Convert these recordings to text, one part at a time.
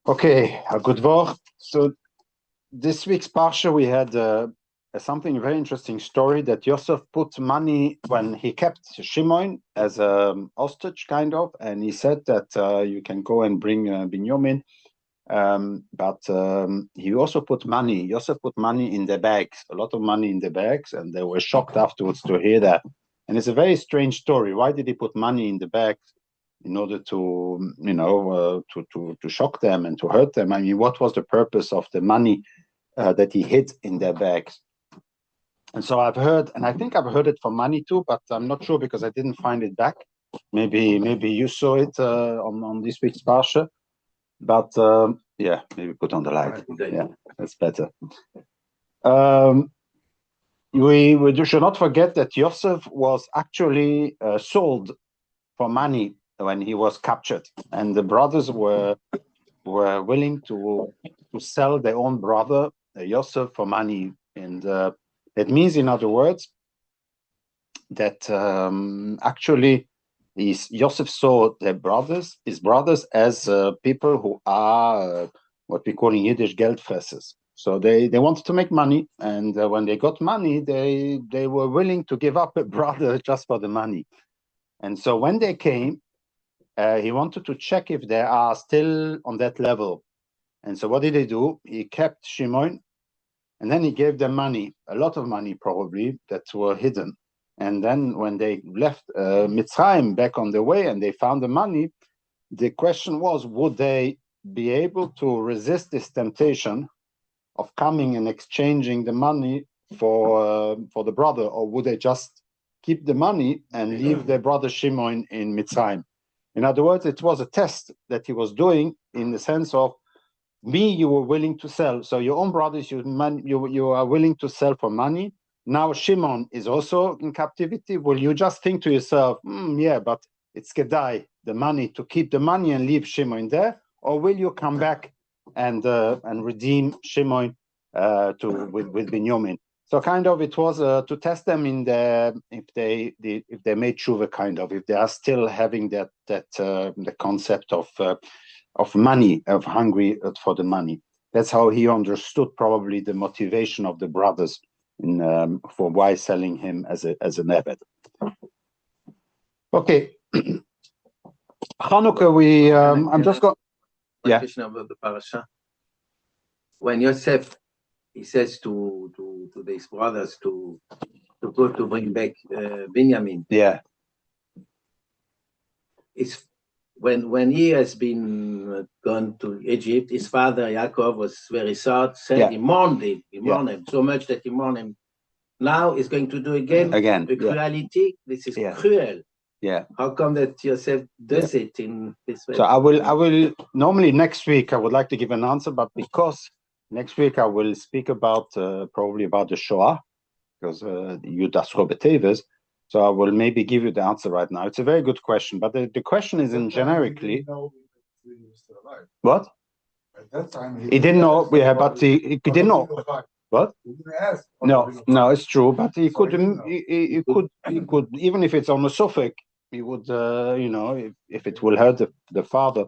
Okay, a good word. So this week's parsha we had something very interesting story that Yosef put money when he kept Shimon as a hostage, kind of, and he said that you can go and bring Binyamin, but he also put money. Yosef put money in the bags, a lot of money in the bags, and they were shocked afterwards to hear that. And it's a very strange story. Why did he put money in the bags? In order to, to shock them and to hurt them. I mean, what was the purpose of the money that he hid in their bags? And so I've heard, and I think I've heard it for money too, but I'm not sure because I didn't find it back. Maybe you saw it on this week's parsha, but yeah, maybe put on the light. Yeah, that's better. We should not forget that Yosef was actually sold for money when he was captured, and the brothers were willing to sell their own brother Yosef for money, and it means, in other words, that actually Yosef saw his brothers as people who are what we call in Yiddish Geldfressers. So they wanted to make money, and when they got money, they were willing to give up a brother just for the money. And so when they came, he wanted to check if they are still on that level. And so what did he do? He kept Shimon, and then he gave them money, a lot of money probably, that were hidden. And then when they left Mitzrayim back on the way and they found the money, the question was, would they be able to resist this temptation of coming and exchanging the money for the brother, or would they just keep the money and leave their brother Shimon in Mitzrayim? In other words, it was a test that he was doing in the sense of, me, you were willing to sell. So your own brothers, you are willing to sell for money. Now Shimon is also in captivity. Will you just think to yourself, yeah, but it's Kedai, the money, to keep the money and leave Shimon there? Or will you come back and redeem Shimon with Binyamin? So kind of it was to test them in if they made tshuva, kind of, if they are still having that the concept of money, of hungry for the money. That's how he understood probably the motivation of the brothers for why selling him as an Eved. Okay, Chanuka. I'm just going. Yeah. Question about the parasha. When Yosef, he says to these brothers to go to bring back Binyamin. Yeah. It's when he has been gone to Egypt, his father Yaakov was very sad. He mourned him. He mourned him so much that he mourned him. Now he's going to do again. The cruelty. This is cruel. Yeah. How come that Yosef does it in this way? So I will normally next week I would like to give an answer, but because next week I will speak about probably about the Shoah, because Yudas Robeteves. So I will maybe give you the answer right now. It's a very good question, but the question is in generically. What? At that time he didn't know. Yeah, but he didn't know. What? No, it's true. But he could, even if it's on a suffix, he would, if it will hurt the father.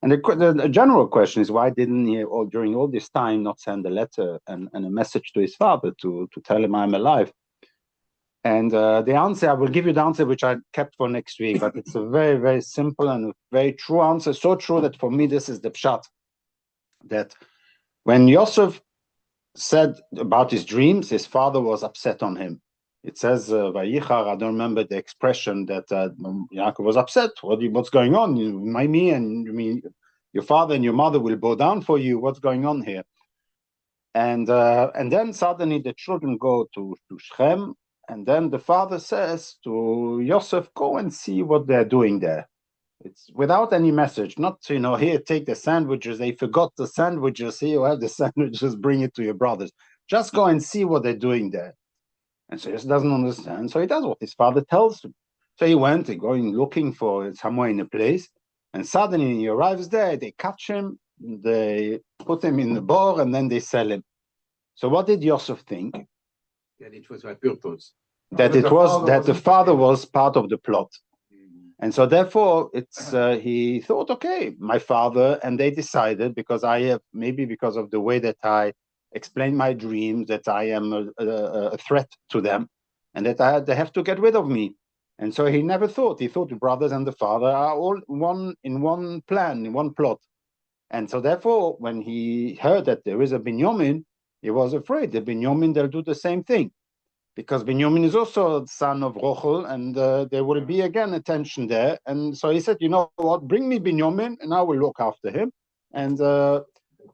And the general question is, why didn't he, during all this time, not send a letter and a message to his father to tell him I'm alive? And the answer, I will give you the answer which I kept for next week, but it's a very, very simple and very true answer. So true that for me, this is the pshat. That when Yosef said about his dreams, his father was upset on him. It says, Vayichar, I don't remember the expression, that Yaakov was upset. What's going on? Your father and your mother will bow down for you. What's going on here? And then suddenly the children go to Shechem, and then the father says to Yosef, go and see what they're doing there. It's without any message, not, here, take the sandwiches. They forgot the sandwiches. Here, you have the sandwiches, bring it to your brothers. Just go and see what they're doing there. And so he just doesn't understand. So he does what his father tells him. So he went, going looking for it somewhere in a place. And suddenly he arrives there. They catch him. They put him in the bar, and then they sell him. So what did Yosef think? That it was by purpose. That the father was part of the plot. And so therefore he thought, okay, my father, and they decided, because I have, maybe because of the way that I explain my dreams, that I am a threat to them, and that they have to get rid of me. And so he never thought. He thought the brothers and the father are all in one plan, in one plot. And so therefore, when he heard that there is a Binyamin, he was afraid that Binyamin, they'll do the same thing. Because Binyamin is also the son of Rochel, and there will be again a tension there. And so he said, you know what, bring me Binyamin, and I will look after him. And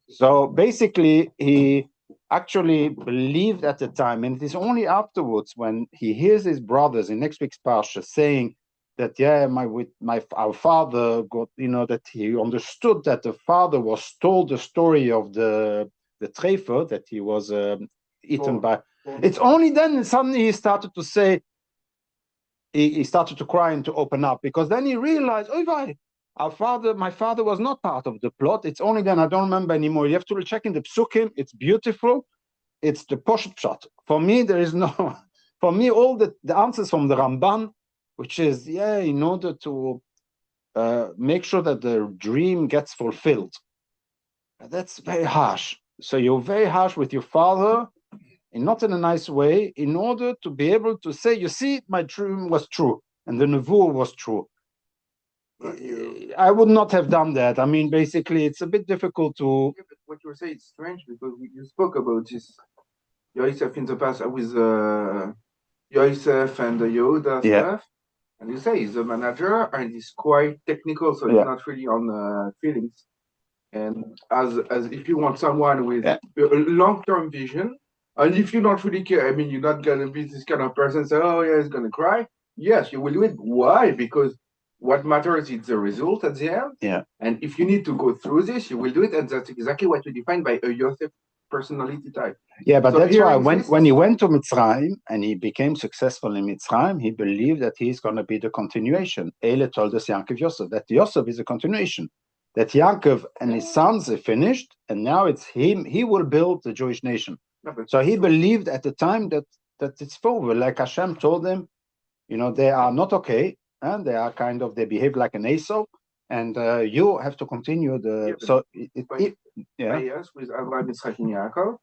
so basically, he actually believed at the time, and it is only afterwards when he hears his brothers in next week's parsha saying that, yeah, our father got, that he understood that the father was told the story of the treifer, that he was eaten by. It's only then suddenly he started to say, he started to cry and to open up, because then he realized, my father was not part of the plot. It's only then, I don't remember anymore. You have to check in the psukim. It's beautiful. It's the poshet pshat. For me, there is no, for me, all the answers from the Ramban, which is, in order to make sure that the dream gets fulfilled. That's very harsh. So you're very harsh with your father, and not in a nice way, in order to be able to say, you see, my dream was true, and the nevuah was true. I would not have done that. I mean, basically, it's a bit difficult to... Yeah, but what you were saying is strange, because you spoke about this Yosef in the past with Yosef and the Yehuda stuff, and you say he's a manager, and he's quite technical, so he's not really on feelings. And as if you want someone with a long-term vision, and if you don't really care, I mean, you're not going to be this kind of person, say, oh, yeah, he's going to cry. Yes, you will do it. Why? Because what matters is the result at the end. Yeah. And if you need to go through this, you will do it. And that's exactly what you define by a Yosef personality type. Yeah, but so that's why when he went to Mitzrayim and he became successful in Mitzrayim, he believed that he's going to be the continuation. Ele told us Yaakov Yosef, that Yosef is a continuation. That Yaakov and his sons are finished, and now it's him. He will build the Jewish nation. So he believed at the time that it's over. Like Hashem told them, they are not okay, and they are they behave like an Esau, and you have to continue the. Yes, with Abraham, Yitzchak, and Yaakov.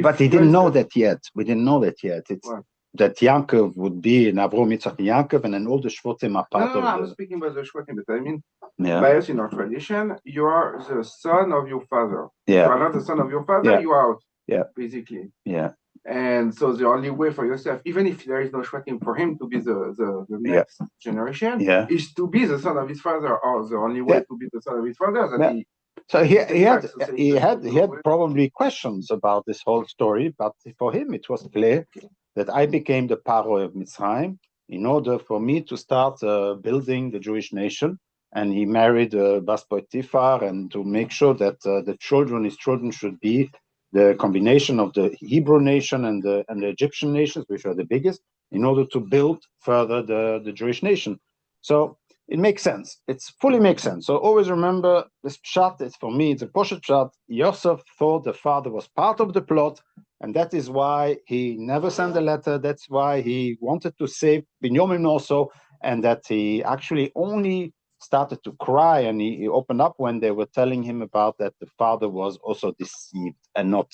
But he didn't know that yet. We didn't know that yet. It's that Yaakov would be in Avraham, Yitzchak, and Yaakov, and then all the Shvatim are part of I'm speaking about the Shvatim, but I mean, by us in our tradition, you are the son of your father. Yeah. You are not the son of your father, you are out. Yeah. Basically. Yeah. And so the only way for yourself, even if there is no Shvatim, for him to be the next generation, is to be the son of his father, or the only way to be the son of his father. That so he had probably questions about this whole story, but for him it was clear that I became the Paro of Mitzrayim in order for me to start building the Jewish nation. And he married Bas Potifar, and to make sure that his children should be the combination of the Hebrew nation and the Egyptian nations, which are the biggest, in order to build further the Jewish nation. So it makes sense. It fully makes sense. So always remember, this pshat is, for me, it's a poshet pshat. Yosef thought the father was part of the plot, and that is why he never sent a letter. That's why he wanted to save Binyamin also, and that he actually only started to cry, and he opened up when they were telling him about that the father was also deceived and not...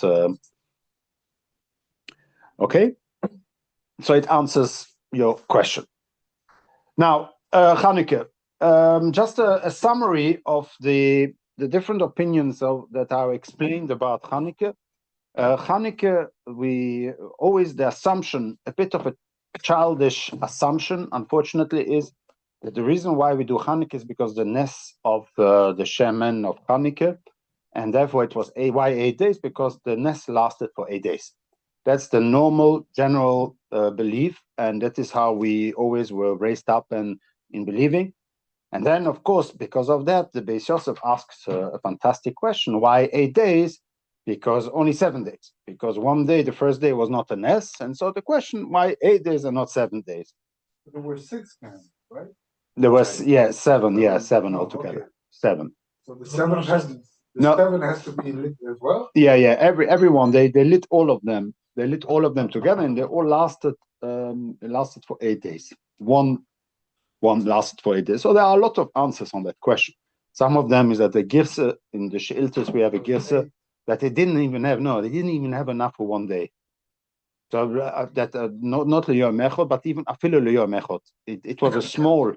Okay? So it answers your question. Now, Chanuka, just a summary of the different opinions that are explained about Chanuka. Chanuka, the assumption, a bit of a childish assumption, unfortunately, is that the reason why we do Chanuka is because the nes of the shemen of Chanuka, and therefore it was why 8 days, because the nes lasted for 8 days. That's the normal general belief, and that is how we always were raised up in believing. And then, of course, because of that, the Beis Yosef asks a fantastic question: why 8 days? Because only 7 days. Because one day, the first day, was not a nes, and so the question: why 8 days and not 7 days? There were 6 camps, right? There was seven altogether. Okay. 7. So the 7 7 has to be lit as well. Yeah. Everyone they lit all of them. They lit all of them together, and they all lasted for 8 days. One one lasted for 8 days. So there are a lot of answers on that question. Some of them is that the girsa in the sheiltas we have a girsa that they didn't even have enough for 1 day. So not liyom echad, but even afilu liyom echad. It was a small.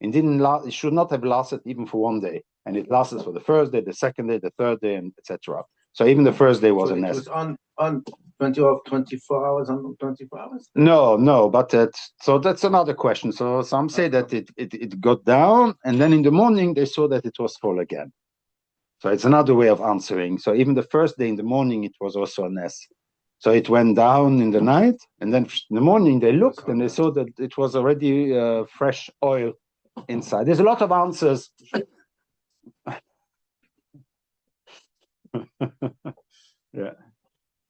It didn't last. It should not have lasted even for 1 day, and it lasted for the first day, the second day, the third day, and etc. So even the first day was a nest. It was on 24 hours, on 24 hours. No, but so that's another question. So some say that it got down, and then in the morning they saw that it was full again. So it's another way of answering. So even the first day in the morning it was also a nest. So it went down in the night, and then in the morning they looked and they saw that it was already fresh oil inside. There's a lot of answers. Yeah.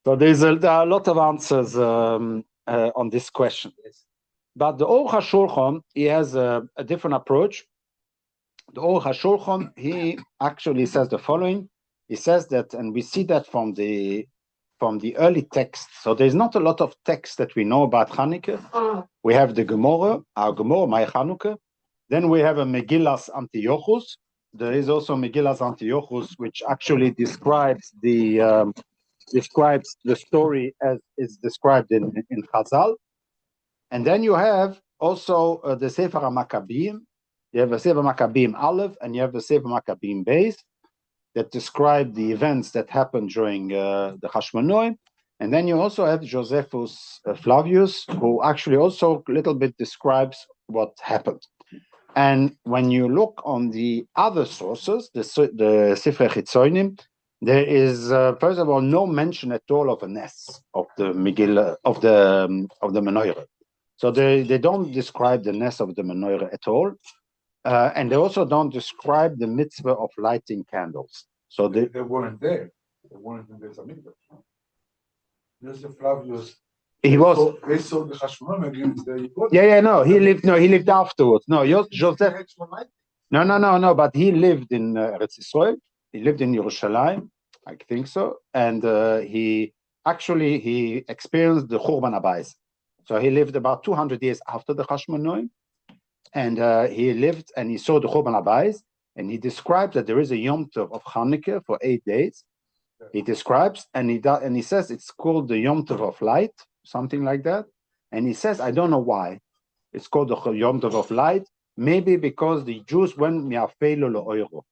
So there are a lot of answers on this question. But the Or HaShulchan, he has a different approach. The Or HaShulchan, he actually says the following. He says that, and we see that from the early texts. So there's not a lot of text that we know about Chanukah. We have the Gemara, our Gemara, my Chanukah. Then we have a Megillas Antiochus. There is also Megillas Antiochus, which actually describes the story as is described in Chazal. And then you have also the Sefer HaMaccabim. You have a Sefer Maccabim Aleph, and you have the Sefer Maccabim Beis that describe the events that happened during the Hashmonaim. And then you also have Josephus Flavius, who actually also a little bit describes what happened. And when you look on the other sources, the Sifrei Chitzonim, there is first of all no mention at all of a nest of the Megillah of the menorah. So they don't describe the nest of the menorah at all, and they also don't describe the mitzvah of lighting candles. So they weren't there. They weren't in Beis Hamikdash. Joseph Flavius. They saw the Hashmonaim against the. No, he lived afterwards. No, Joseph. No. But he lived in Eretz Yisrael. He lived in Yerushalayim, I think so, and he experienced the Churban Abayis. So he lived about 200 years after the Hashmonaim, and he lived and he saw the Churban Abayis, and he describes that there is a Yom Tov of Chanukah for 8 days. He describes and he says it's called the Yom Tov of Light, something like that. And he says, I don't know why it's called the Yom Tov of Light. Maybe because the Jews went mi'afelo le'oiro.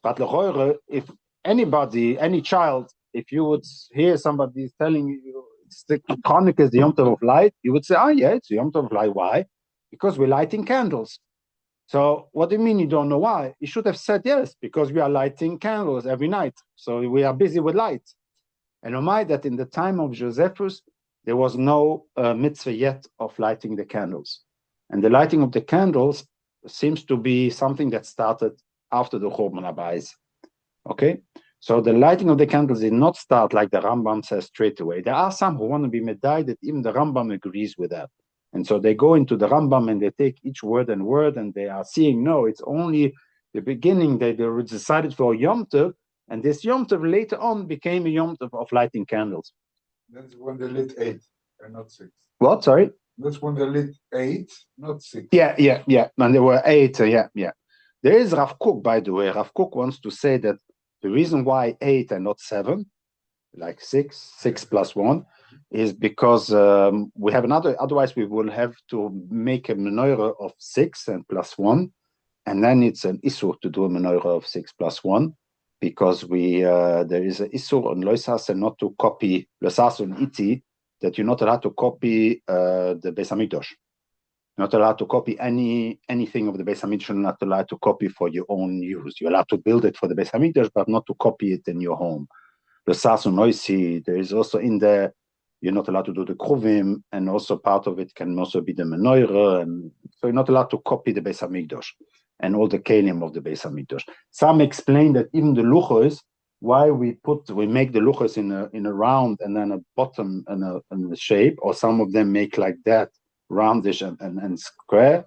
But le'oiro, if anybody, any child, if you would hear somebody telling you it's the Chanukah is the Yom Tov of Light, you would say, yeah, it's the Yom Tov of Light. Why? Because we're lighting candles. So what do you mean you don't know why? You should have said yes, because we are lighting candles every night. So we are busy with light. And remind that in the time of Josephus, there was no mitzvah yet of lighting the candles. And the lighting of the candles seems to be something that started after the Churban Abayis. Okay? So the lighting of the candles did not start like the Rambam says straight away. There are some who want to be medai that even the Rambam agrees with that. And so they go into the Rambam and they take each word and they are seeing, no, it's only the beginning that they decided for Yom Tov, and this Yom Tov later on became a Yom Tov of lighting candles. That's when they lit 8 and not 6. What? Sorry? That's when they lit 8, not 6. Yeah. And there were 8, yeah. There is Rav Kook, by the way. Rav Kook wants to say that the reason why 8 and not 7, like 6 plus 1, is because we have otherwise we will have to make a menorah of 6 and plus 1, and then it's an issur to do a menorah of 6 plus 1, because there is an issur on loisas and not to copy loisas on iti, that you're not allowed to copy the Beis Hamikdash. You're not allowed to copy anything of the Beis Hamikdash. You're not allowed to copy for your own use. You're allowed to build it for the Beis Hamikdash, but not to copy it in your home. The Sasun Noisi, there is also in there, you're not allowed to do the Kruvim, and also part of it can also be the Menorah, and so you're not allowed to copy the Beis Hamikdash and all the Kelim of the Beis Hamikdash. Some explain that even the Luchos, why we make the Luchos in a round and then a bottom and a shape, or some of them make like that, roundish and square,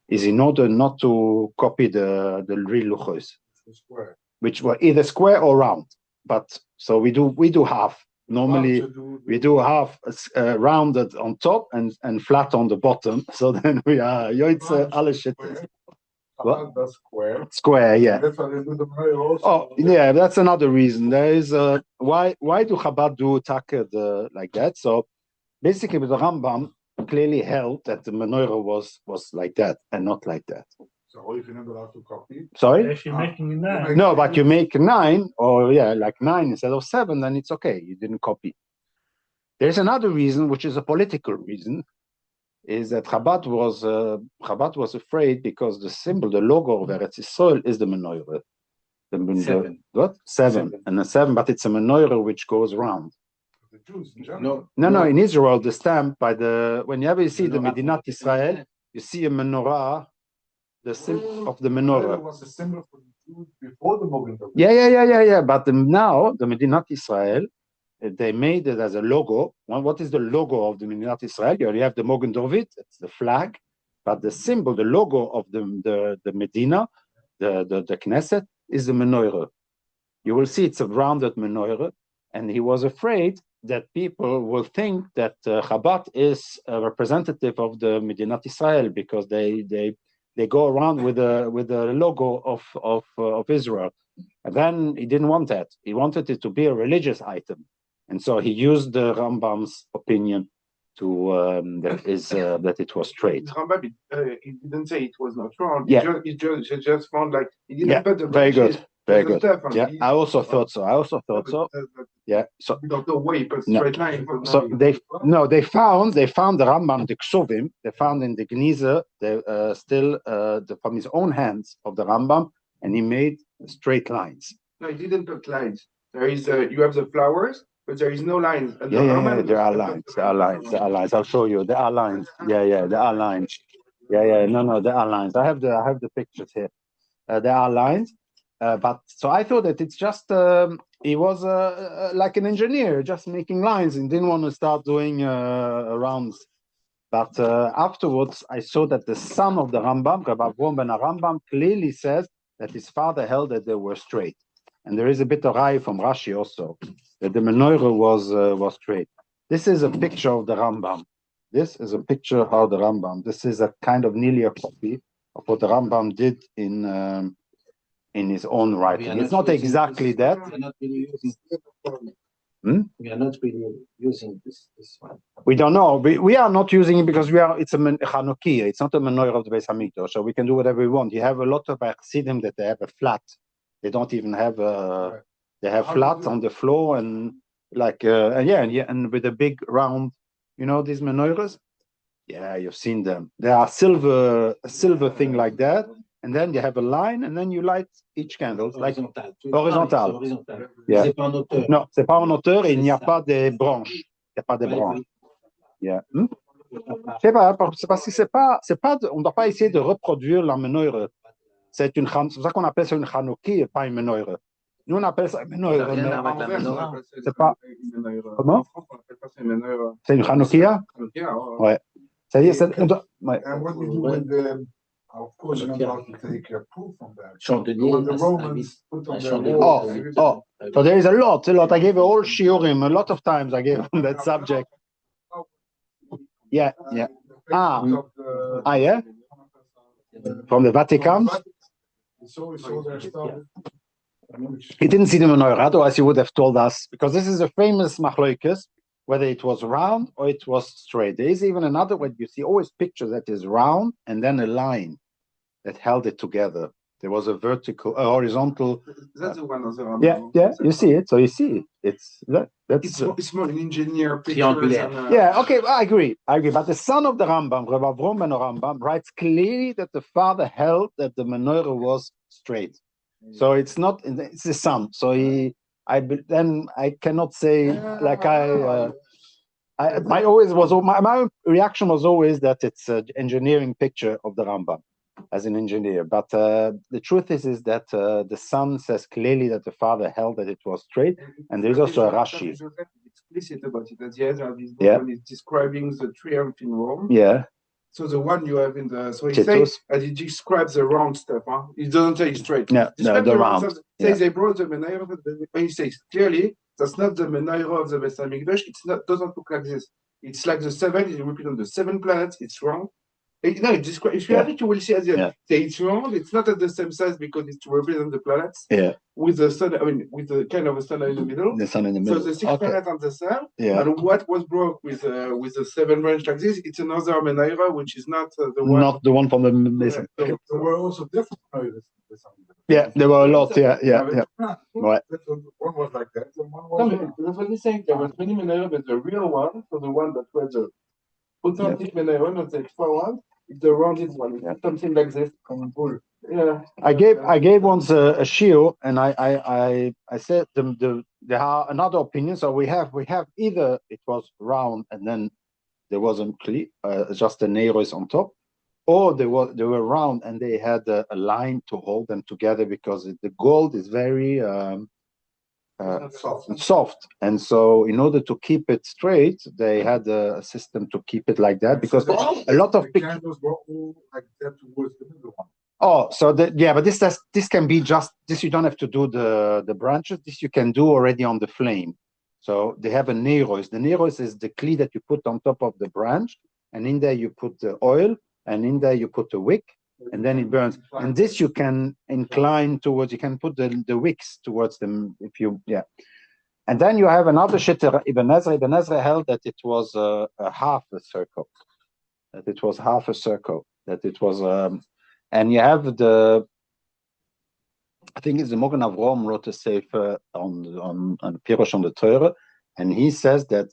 is in order not to copy the real Luchos, which were either square or round. But so we do half. Normally, we do half rounded on top and flat on the bottom. So then we are Yoitze alle Shittes. What? That's square. Square, yeah. That's why they do the menorah also. Oh, yeah, that's another reason. There is why do Chabad do taka like that? So basically, the Rambam clearly held that the menorah was like that and not like that. So if you're not allowed to copy. Sorry? If you're making a 9. No, but you make 9, or like 9 instead of 7, then it's okay. You didn't copy. There's another reason, which is a political reason, is that Chabad was afraid because the symbol, the logo of Eretz Yisrael is the menorah. Seven. What? Seven. And a 7, but it's a menorah which goes round. The Jews in general. No. In Israel, the stamp whenever you see the Medinat Israel, you see a menorah, the symbol of the menorah. It was a symbol for the Jews before the Mogen David. Yeah. But now the Medinat Israel, they made it as a logo. What is the logo of the Medinat Israel? You already have the Mogen David, it's the flag, but the symbol, the logo of the Medina, the Knesset, is the menorah. You will see it's a rounded menorah, and he was afraid that people will think that Chabad is a representative of the Medinat Israel because they go around with the logo of Israel. And then he didn't want that. He wanted it to be a religious item. And so he used the Rambam's opinion to that it was straight. Rambam, he didn't say it was not wrong. Yeah. He just found like he didn't put the very good. Very good. Yeah, I also thought so. Yeah. So we don't know why he put straight line. So they found the Rambam, the Ksuvim, they found in the Geniza, from his own hands of the Rambam, and he made straight lines. No, he didn't put lines. There is you have the flowers, but there is no lines. And Yeah, there are lines. There are lines. I'll show you. There are lines. Yeah, there are lines. Yeah. No, there are lines. I have the pictures here. There are lines. But so I thought that it's just he was like an engineer, just making lines, and didn't want to start doing rounds. But afterwards, I saw that the son of the Rambam, Rabbi Avrom ben Rambam, clearly says that his father held that they were straight. And there is a bit of eye from Rashi also that the menorah was straight. This is a picture of the Rambam. This is a picture of the Rambam. This is a kind of nearly a copy of what the Rambam did in his own writing. It's not exactly that. We are not really using this one. We don't know. We are not using it because it's a Chanuka. It's not a menorah of the Beis Hamikdash, so we can do whatever we want. You have a lot of Chassidim that they have a flat. They don't even have they have flat on the floor and and with a big round, these menorahs. Yeah, you've seen them. They are silver thing like that. And then you have a line, and then you light each candle. Horizontal. Yeah. Non, c'est pas en hauteur et il n'y a pas de branches. Il n'y a pas de branches. Yeah. Je sais pas, c'est parce que c'est pas, on ne doit pas essayer de reproduire la menorah. C'est pour ça qu'on appelle ça une Chanuka et pas une menorah. Nous, on appelle ça une menorah. C'est pas. Comment? C'est une Chanuka? Ouais. C'est-à-dire, ouais. Of course, you're not allowed to take proof from that. Chandelier. The Romans put on their walls. So there is a lot. I gave a whole shiurim, a lot of times I gave on that subject. Yeah. Yeah. From the Vatican? He didn't see the menorah, otherwise he would have told us, because this is a famous machloikes, whether it was round or it was straight. There is even another way you see always pictures that is round and then a line that held it together. There was a horizontal. That's the one of the Rambam. Yeah, you see it. So you see it. It's more an engineer picture. Okay, I agree. But the son of the Rambam, Rabbi Avrom ben Rambam, writes clearly that the father held that the menorah was straight. So it's not. It's the son. So I cannot say like my reaction was always that it's an engineering picture of the Rambam as an engineer. But the truth is that the son says clearly that the father held that it was straight, and there's also a Rashi. It's explicit about it. At the end of this book, when it's describing the triumph in Rome. Yeah. So the one you have in the he says he describes the round stuff. He doesn't say straight. No, the round. Says they brought them and he says clearly that's not the menorah of the Beis Hamikdash. It's not doesn't look like this. It's like the seven. It represents the 7 planets. It's wrong. No, it describes. If you have it, you will see at the end. It's round. It's not at the same size because it represents the planets. Yeah. With the sun, I mean, with the kind of a sun in the middle. The sun in the middle. So the 6 planets on the sun. Yeah. And what was broke with the 7 branch like this? It's another menorah, which is not the one. Not the one from the Mason. There were also different menorahs. Yeah, there were a lot. Yeah. Right. One was like that, and one No, was. but that's what he's saying. There was many menorahs, but the real one, so the one that was the authentic menorah, not the extra one, it's the rounded one. It's something like this. Common bull. Yeah. I gave once a shiur, and I said there are another opinion. So we have either it was round and then there wasn't just a neiros on top, or they were round and they had a line to hold them together because the gold is very soft, and so in order to keep it straight, they had a system to keep it like that because a lot of the candles were all like that towards the middle one. Oh, so but this can be just this. You don't have to do the branches. This you can do already on the flame. So they have a neiros. The neiros is the kli that you put on top of the branch, and in there you put the oil, and in there you put the wick, and then it burns. And this you can incline towards. You can put the wicks towards them if you And then you have another shitter. Ibn Ezra held that it was a half a circle. That it was half a circle. That it was. And you have I think it's the Mogen Avraham wrote a sefer on Pirosh on the Torah, and he says that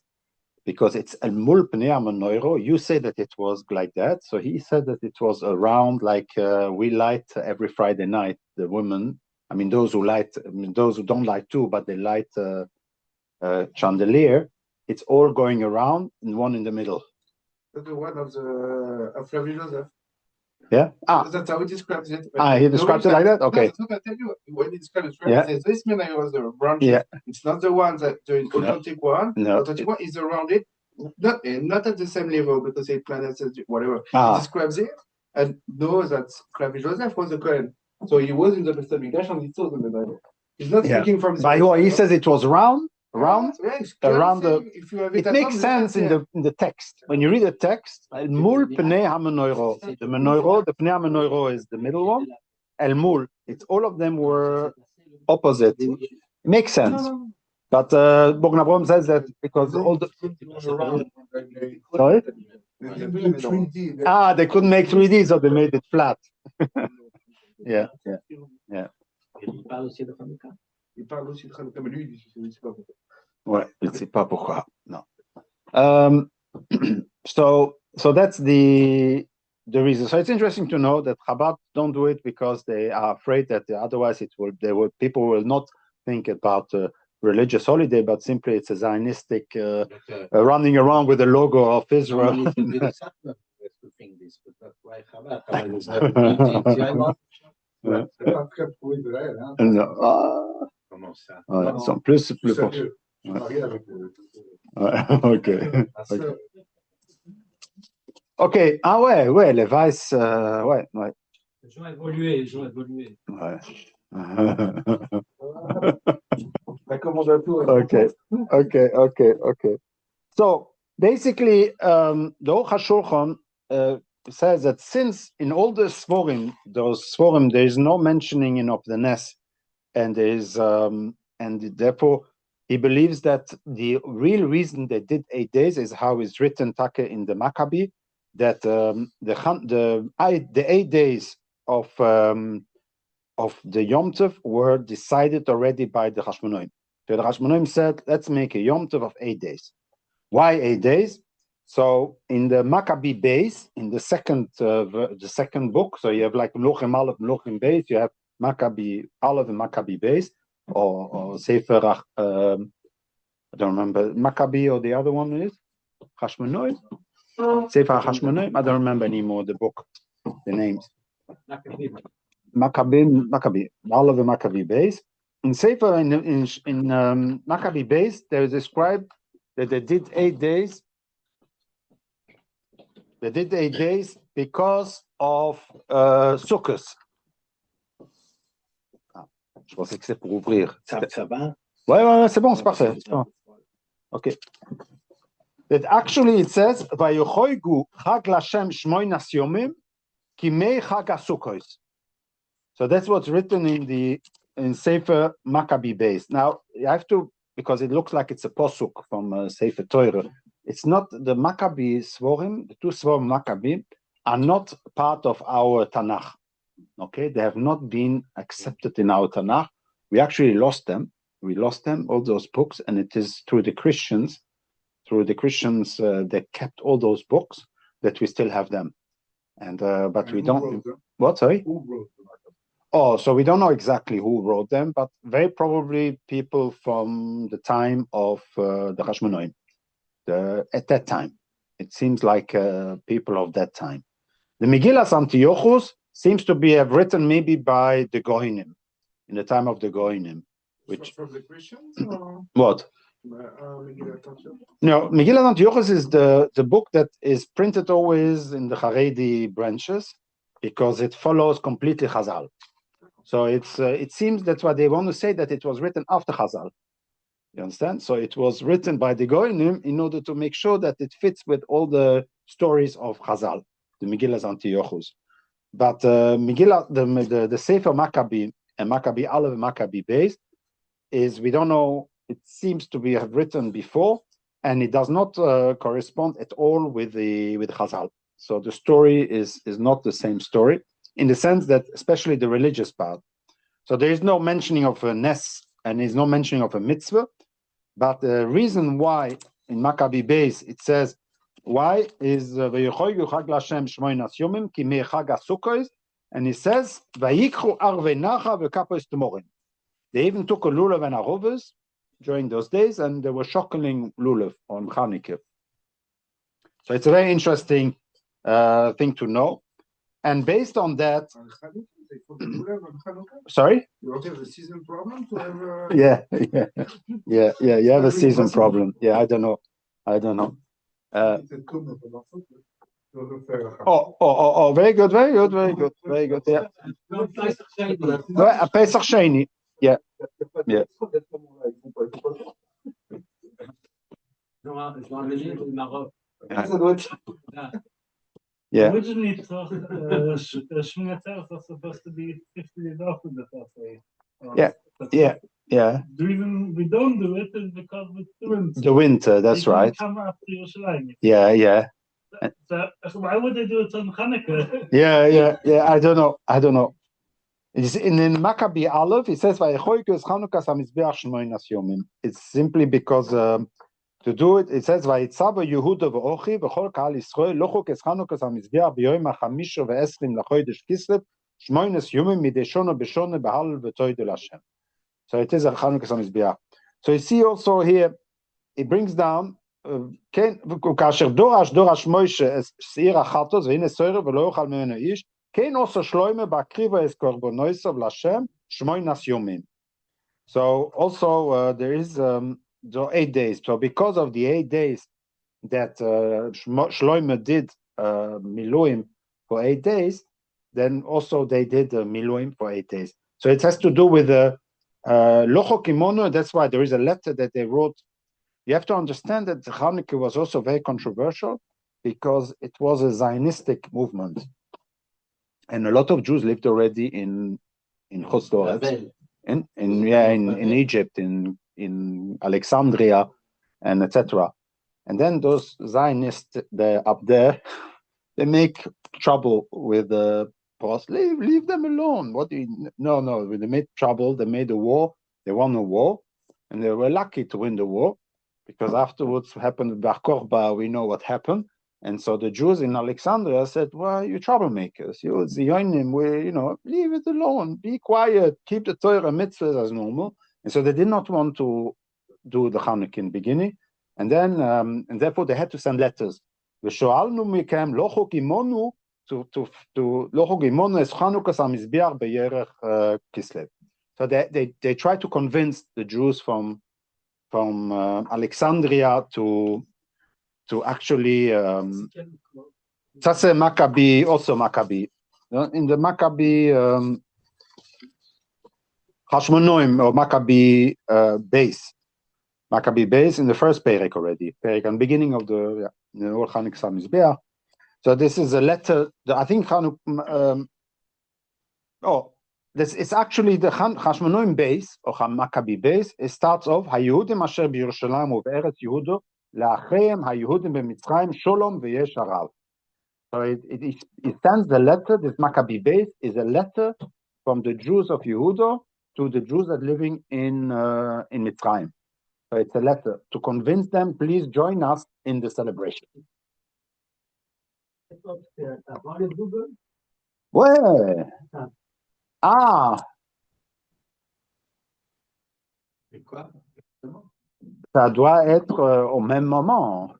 because it's El Mul Pnei HaMenorah, you say that it was like that. So he said that it was around like we light every Friday night. The women, I mean those who light, those who don't light too, but they light chandelier. It's all going around and one in the middle. That's the one of Rabbi Joseph. Yeah. That's how he describes it. He describes it like that? Okay. No, that's what I tell you. When he describes it, this menorah was the branch. Yeah. It's not the one that the authentic one. No. The authentic one is around it. Not at the same level because it planets whatever. He describes it and knows that Rabbi Joseph was a Kohen. So he was in the Beis Hamikdash and he saw the menorah. He's not speaking from he says it was round. Around the. It makes sense in the text. When you read the text, El Mul Pnei HaMenorah. The menorah, the Pnei HaMenorah is the middle one. El Mul. It's all of them were opposite. It makes sense. But Mogen Avraham says that because all the. Sorry? They couldn't make 3D, so they made it flat. Yeah. Il parle aussi de Chanuka, mais lui, il dit c'est pas pourquoi. Ouais, il ne sait pas pourquoi. No. So that's the reason. So it's interesting to know that Chabad don't do it because they are afraid that otherwise people will not think about a religious holiday, but simply it's a Zionistic running around with the logo of Israel. Ils sont plus proches. Ok. Ouais, les Vice, ouais. Les gens évolués. Ouais. Okay. So basically, the Aruch HaShulchan says that since in all the Sforim, there is no mentioning of the Nes, and there is and therefore he believes that the real reason they did 8 days is how it's written Taka in the Maccabi, that the 8 days of the Yom Tov were decided already by the Hashmonaim. So the Hashmonaim said, let's make a Yom Tov of 8 days. Why 8 days? So in the Maccabi base, in the second book, so you have like Melachim Aleph, Melachim Beis, you have Maccabi Aleph and Maccabi Beis, or Sefer, I don't remember, Maccabi or the other one is Hashmonaim. Sefer Hashmonaim, I don't remember anymore the book, the names. Maccabi, Aleph and Maccabi Beis. In Sefer in Maccabi Beis, there is described that they did 8 days. They did 8 days because of Sukkot. Je pensais que c'est pour ouvrir. Ça va? Ouais, c'est bon, c'est parfait. Okay. That actually it says, Vayochoigu Chag Lashem Shmoinas Yomim Kimei Chag HaSukkos. So that's what's written in Sefer Maccabi base. Now, you have to, because it looks like it's a posuk from Sefer Torah. It's not the Maccabi Svorim, the two Svorim Maccabi are not part of our Tanakh. Okay, they have not been accepted in our Tanakh. We actually lost them. We lost them, all those books, and it is through the Christians. They kept all those books that we still have them. And but we don't. What? Sorry. Who wrote them? Oh, so we don't know exactly who wrote them, but very probably people from the time of the Hashmonaim. At that time, it seems like people of that time. The Megillas Antiochus seems to have written maybe by the Goinim, in the time of the Goinim. Which from the Christians? Or? What? No, Megillas Antiochus is the book that is printed always in the Haredi branches because it follows completely Chazal. So it seems that's what they want to say, that it was written after Chazal. You understand? So it was written by the Goinim in order to make sure that it fits with all the stories of Chazal, the Megillas Antiochus. But Megillah, the Sefer Maccabi and Maccabi Aleph and Maccabi Beis is, we don't know, it seems to be have written before, and it does not correspond at all with Chazal. So the story is not the same story, in the sense that, especially the religious part. So there is no mentioning of a Nes, and there is no mentioning of a mitzvah. But the reason why in Maccabi Beis it says, why is V'yechoyu Chag Lashem Shmoinas Yomim Ki Mei Chag HaSukkos, and he says Vayikchu Arvei Nacha V'Kapos T'morim. They even took a lulav and arovas during those days, and they were shockling lulav on Chanukah. So it's a very interesting thing to know. And based on that, sorry? You don't have a season problem to have Yeah. You have a season problem. Yeah, I don't know. Very good. Yeah. Pesach Sheni. Yeah. Yeah. Originally, Shmini Atzeres was supposed to be 50 days after the Passover. Yeah. We don't do it is because it's the winter. The winter, that's right. Come after Yerushalayim. Yeah. So why would they do it on Chanukah? Yeah. I don't know. It's in Maccabi Aleph, it says, it's simply because to do it, it says, Vayitzaba Yehuda v'ochi v'chol ka'al Yisrael lochuk es Chanukas hamizbeach b'yoyim ha'chamisha v'esrim l'chodesh Kislev shmoines yomim midei shona b'shona b'halal v'toidel Hashem. So it is a Chanukas hamizbeach. So you see also here, it brings down, כאשר דורש Moshe es seir achatos v'hine soirer v'lo yochal ממנו ish, kein also shloime ba'kriva es korbonoisav l'Hashem shmoinas yomim. So also there is the 8 days. So because of the 8 days that Shloime did Miluim for 8 days, then also they did Miluim for 8 days. So it has to do with the Locho Kimono. That's why there is a letter that they wrote. You have to understand that Chanukah was also very controversial because it was a Zionistic movement. And a lot of Jews lived already in Chutz La'aretz, in Egypt, in Alexandria, and etc. And then those Zionists up there, they make trouble with the post. Leave them alone. What do you? No. They made trouble. They made a war. They won a war, and they were lucky to win the war, because afterwards what happened with Bar Kokhba, we know what happened. And so the Jews in Alexandria said, "Well, you troublemakers, you Zionim, leave it alone. Be quiet. Keep the Torah mitzvahs as normal." And so they did not want to do the Chanukah in the beginning, and then and therefore they had to send letters. V'shoalnu mikem lochuk imonu to lochuk imonu es Chanukas hamizbeach b'yerech Kislev. So they tried to convince the Jews from Alexandria to actually that's a Maccabi, also Maccabi. In the Maccabi Hashmonoim or Maccabi base. Maccabi base in the first Perek already. Perek and beginning of the Or Chanukah Mizbeach. So this is a letter. I think Chanukah. It's actually the Hashmonoim base or Maccabi base. It starts off Hayehudim Asher BiYerushalayim uBe'eretz Yehuda LaAcheim Hayehudim BeMitzrayim Sholom VeYesh Harav. So it sends the letter. This Maccabi base is a letter from the Jews of Yehuda to the Jews that are living in Mitzrayim. So it's a letter to convince them, please join us in the celebration. Ouais. Ah. Ça doit être au même moment.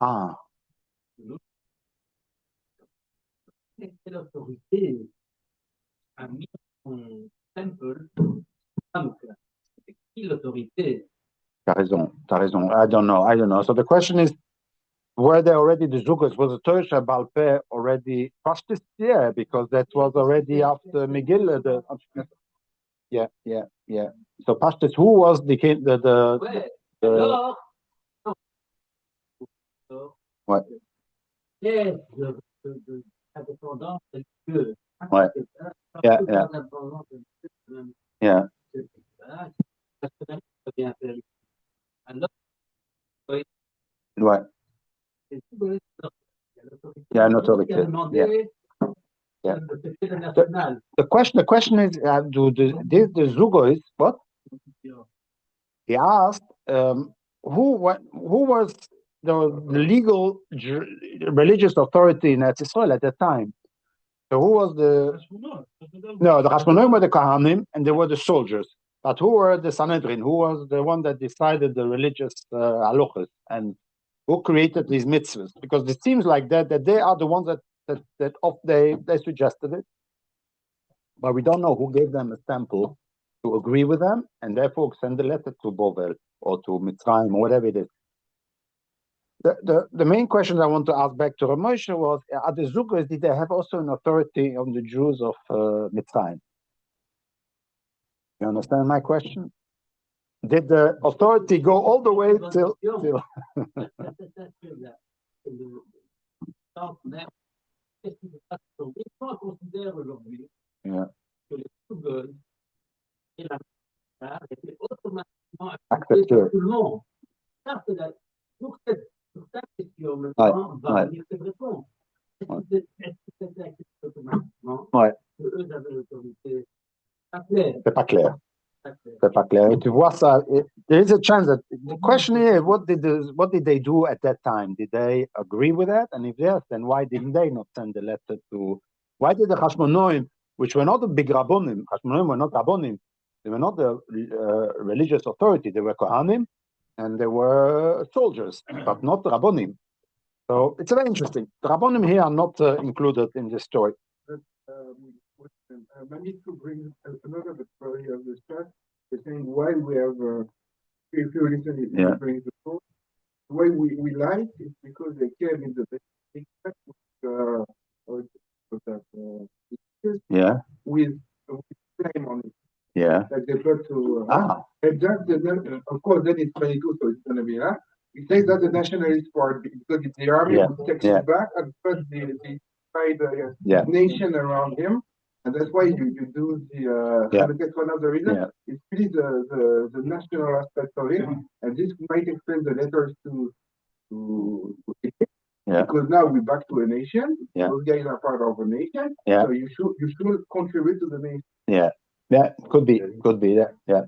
Ah. Quelle autorité a mis son temple Chanuka? C'est qui l'autorité? T'as raison. I don't know. So the question is, were there already the Zugos? Was the Torah Shabbal Peh already Pashtis? Yeah, because that was already after Megillah. Yeah. So Pashtis, who was the king? Ouais. Ouais. Yeah. Ouais. Yeah, autorité. Yeah. The question is, do the Zugos, what? He asked, who was the legal religious authority in Eretz Israel at that time? So who was the Hashmonoim were the Kohanim, and they were the soldiers. But who were the Sanhedrin? Who was the one that decided the religious halachas, and who created these mitzvahs? Because it seems like that they are the ones they suggested it, but we don't know who gave them a sample to agree with them, and therefore send a letter to Bovel or to Mitzrayim or whatever it is. The main question I want to ask back to Rav Moshe was: are the Zugos, did they have also an authority on the Jews of Mitzrayim? You understand my question? Did the authority go all the way till? Yeah. Accepté. Sur ta question, maintenant, va venir cette réponse. Est-ce que c'était accepté automatiquement que eux avaient l'autorité? C'est pas clair. C'est pas clair. Et tu vois ça, there is a chance that the question is, what did they do at that time? Did they agree with that? And if yes, then why didn't they not send the letter to? Why did the Hashmonoim, which were not the big Rabbonim, Hashmonoim were not Rabbonim, they were not the religious authority, they were Kohanim, and they were soldiers, but not the Rabbonim. So it's very interesting. The Rabbonim here are not included in this story. I need to bring another story of this church. They're saying why we have, if you listen, if you bring the story, the way we like is because they came in the big with flame on it. Yeah. Like they brought to and that of course then it's 22, so it's gonna be it says that the nationalist part because it's the army who takes it back and first they fight the nation around him, and that's why you do the that's one of the reasons. It's really the national aspect of it, and this might explain the letters to because now we're back to a nation. Those guys are part of a nation, so you should contribute to the nation. Yeah, could be, yeah.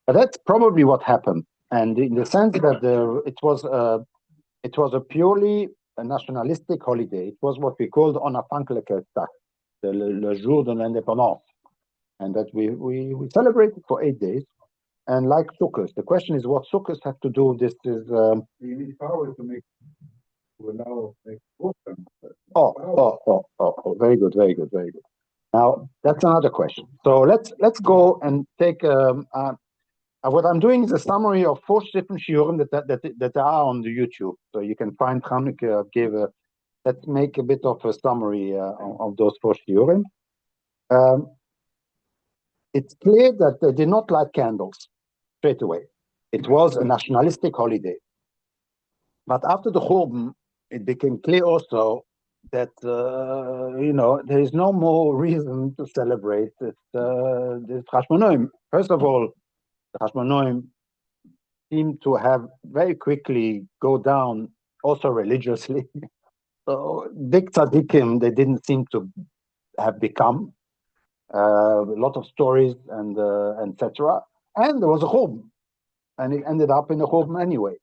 But that's probably what happened, and in the sense that it was a purely nationalistic holiday. It was what we called Onafhankelijke Dag, le jour de l'indépendance, and that we celebrated for 8 days. And like Sukkot, the question is what Sukkot have to do with this. Is you need power to allow. Very good. Now that's another question. So let's go and take what I'm doing is a summary of 4 different shiurim that are on the YouTube. So you can find Chanuka gave let's make a bit of a summary of those 4 shiurim. It's clear that they did not light candles straight away. It was a nationalistic holiday. But after the Churban, it became clear also that, there is no more reason to celebrate this Chashmonoim. First of all, the Chashmonoim seem to have very quickly go down also religiously. So big tzaddikim, they didn't seem to have become. A lot of stories and etc. And there was a Churban, and it ended up in a Churban anyway,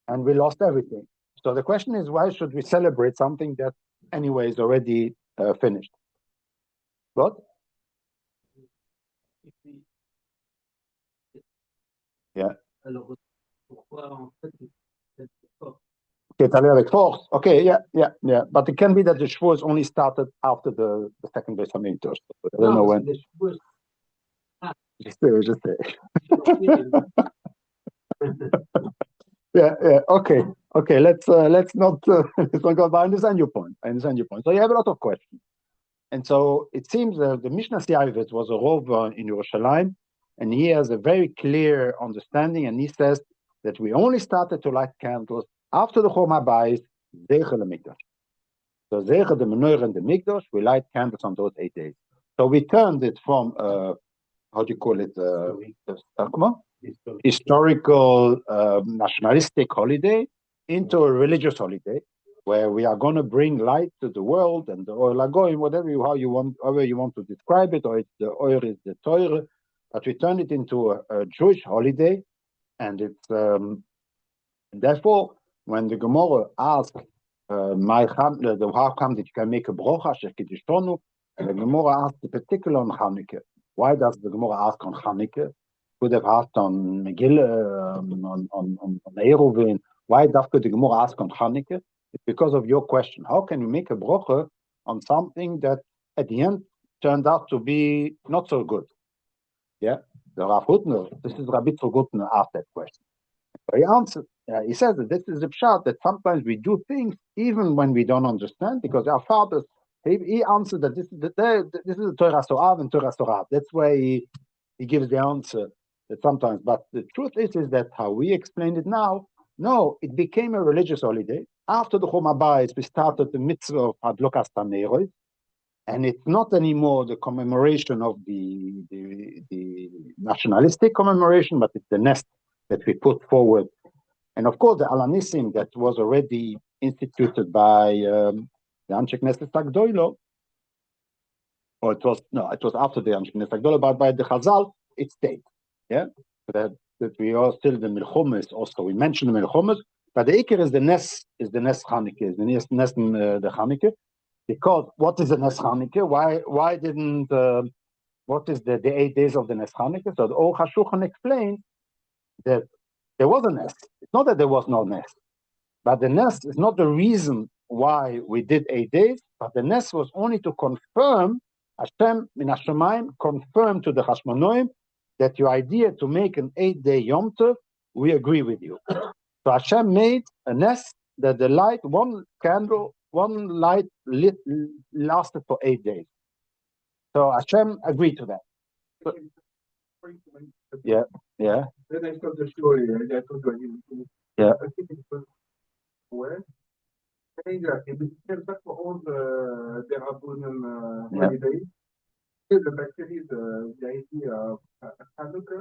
and we lost everything. So the question is, why should we celebrate something that anyway is already finished? What? Yeah. Okay, Talia avec force. Okay, yeah. But it can be that the Shavuos only started after the second Beis Hamikdash. I don't know when. Just say. Yeah. Okay. Let's not go. But I understand your point. So you have a lot of questions, and so it seems the Mishnah Siavet was a Rov in Yerushalayim, and he has a very clear understanding, and he says that we only started to light candles after the Chorma Bayis, Zeichel Mikdash. So Zeichel the Menorah and the Mikdash, we light candles on those 8 days. So we turned it from how do you call it? Historical nationalistic holiday into a religious holiday, where we are going to bring light to the world and the Oil Agoyim, however you want to describe it, or it's the Oil is the Torah, but we turn it into a Jewish holiday, and it's therefore when the Gemara asks, how come that you can make a brocha shekidishtonu, and the Gemara asks the particular on Chanuka. Why does the Gemara ask on Chanuka? Could have asked on Megillah, on Eruvin. Why does the Gemara ask on Chanuka? It's because of your question. How can you make a brocha on something that at the end turned out to be not so good? Yeah, the Rav Hutner, this is Rabbi Hutner asked that question. He answered. He says that this is a pshat that sometimes we do things even when we don't understand, because our fathers. He answered that this is the Torah So'av and Torah So'av. That's why he gives the answer that sometimes. But the truth is that how we explained it now. No, it became a religious holiday after the Chorma Bayis. We started the mitzvah of Hadlokas Taneros, and it's not anymore the commemoration of the nationalistic commemoration, but it's the nest that we put forward. And of course, the Alanissim that was already instituted by the Anshe Knesset Agdoilo, or it was after the Anshe Knesset Agdoilo, but by the Chazal, it stayed. Yeah, that we are still the Milchomes. Also, we mentioned the Milchomes, but the Iker is the Nes Chanukah, is the Nes the Chanukah. Because what is the Nes Chanukah? Why didn't what is the 8 days of the Nes Chanukah? So the Or HaShulchan explained that there was a Nes. It's not that there was no Nes, but the Nes is not the reason why we did 8 days, but the Nes was only to confirm, Hashem min Hashemayim confirmed to the Chashmonoim that your idea to make an 8-day Yom Tov, we agree with you. So Hashem made a Nes that the light, one light lasted for 8 days. So Hashem agreed to that. So, yeah. Then I told the story. I told you. Yeah. I think it was where. Exactly. We came back for all the Rabbanim holidays. Actually, the idea of Chanuka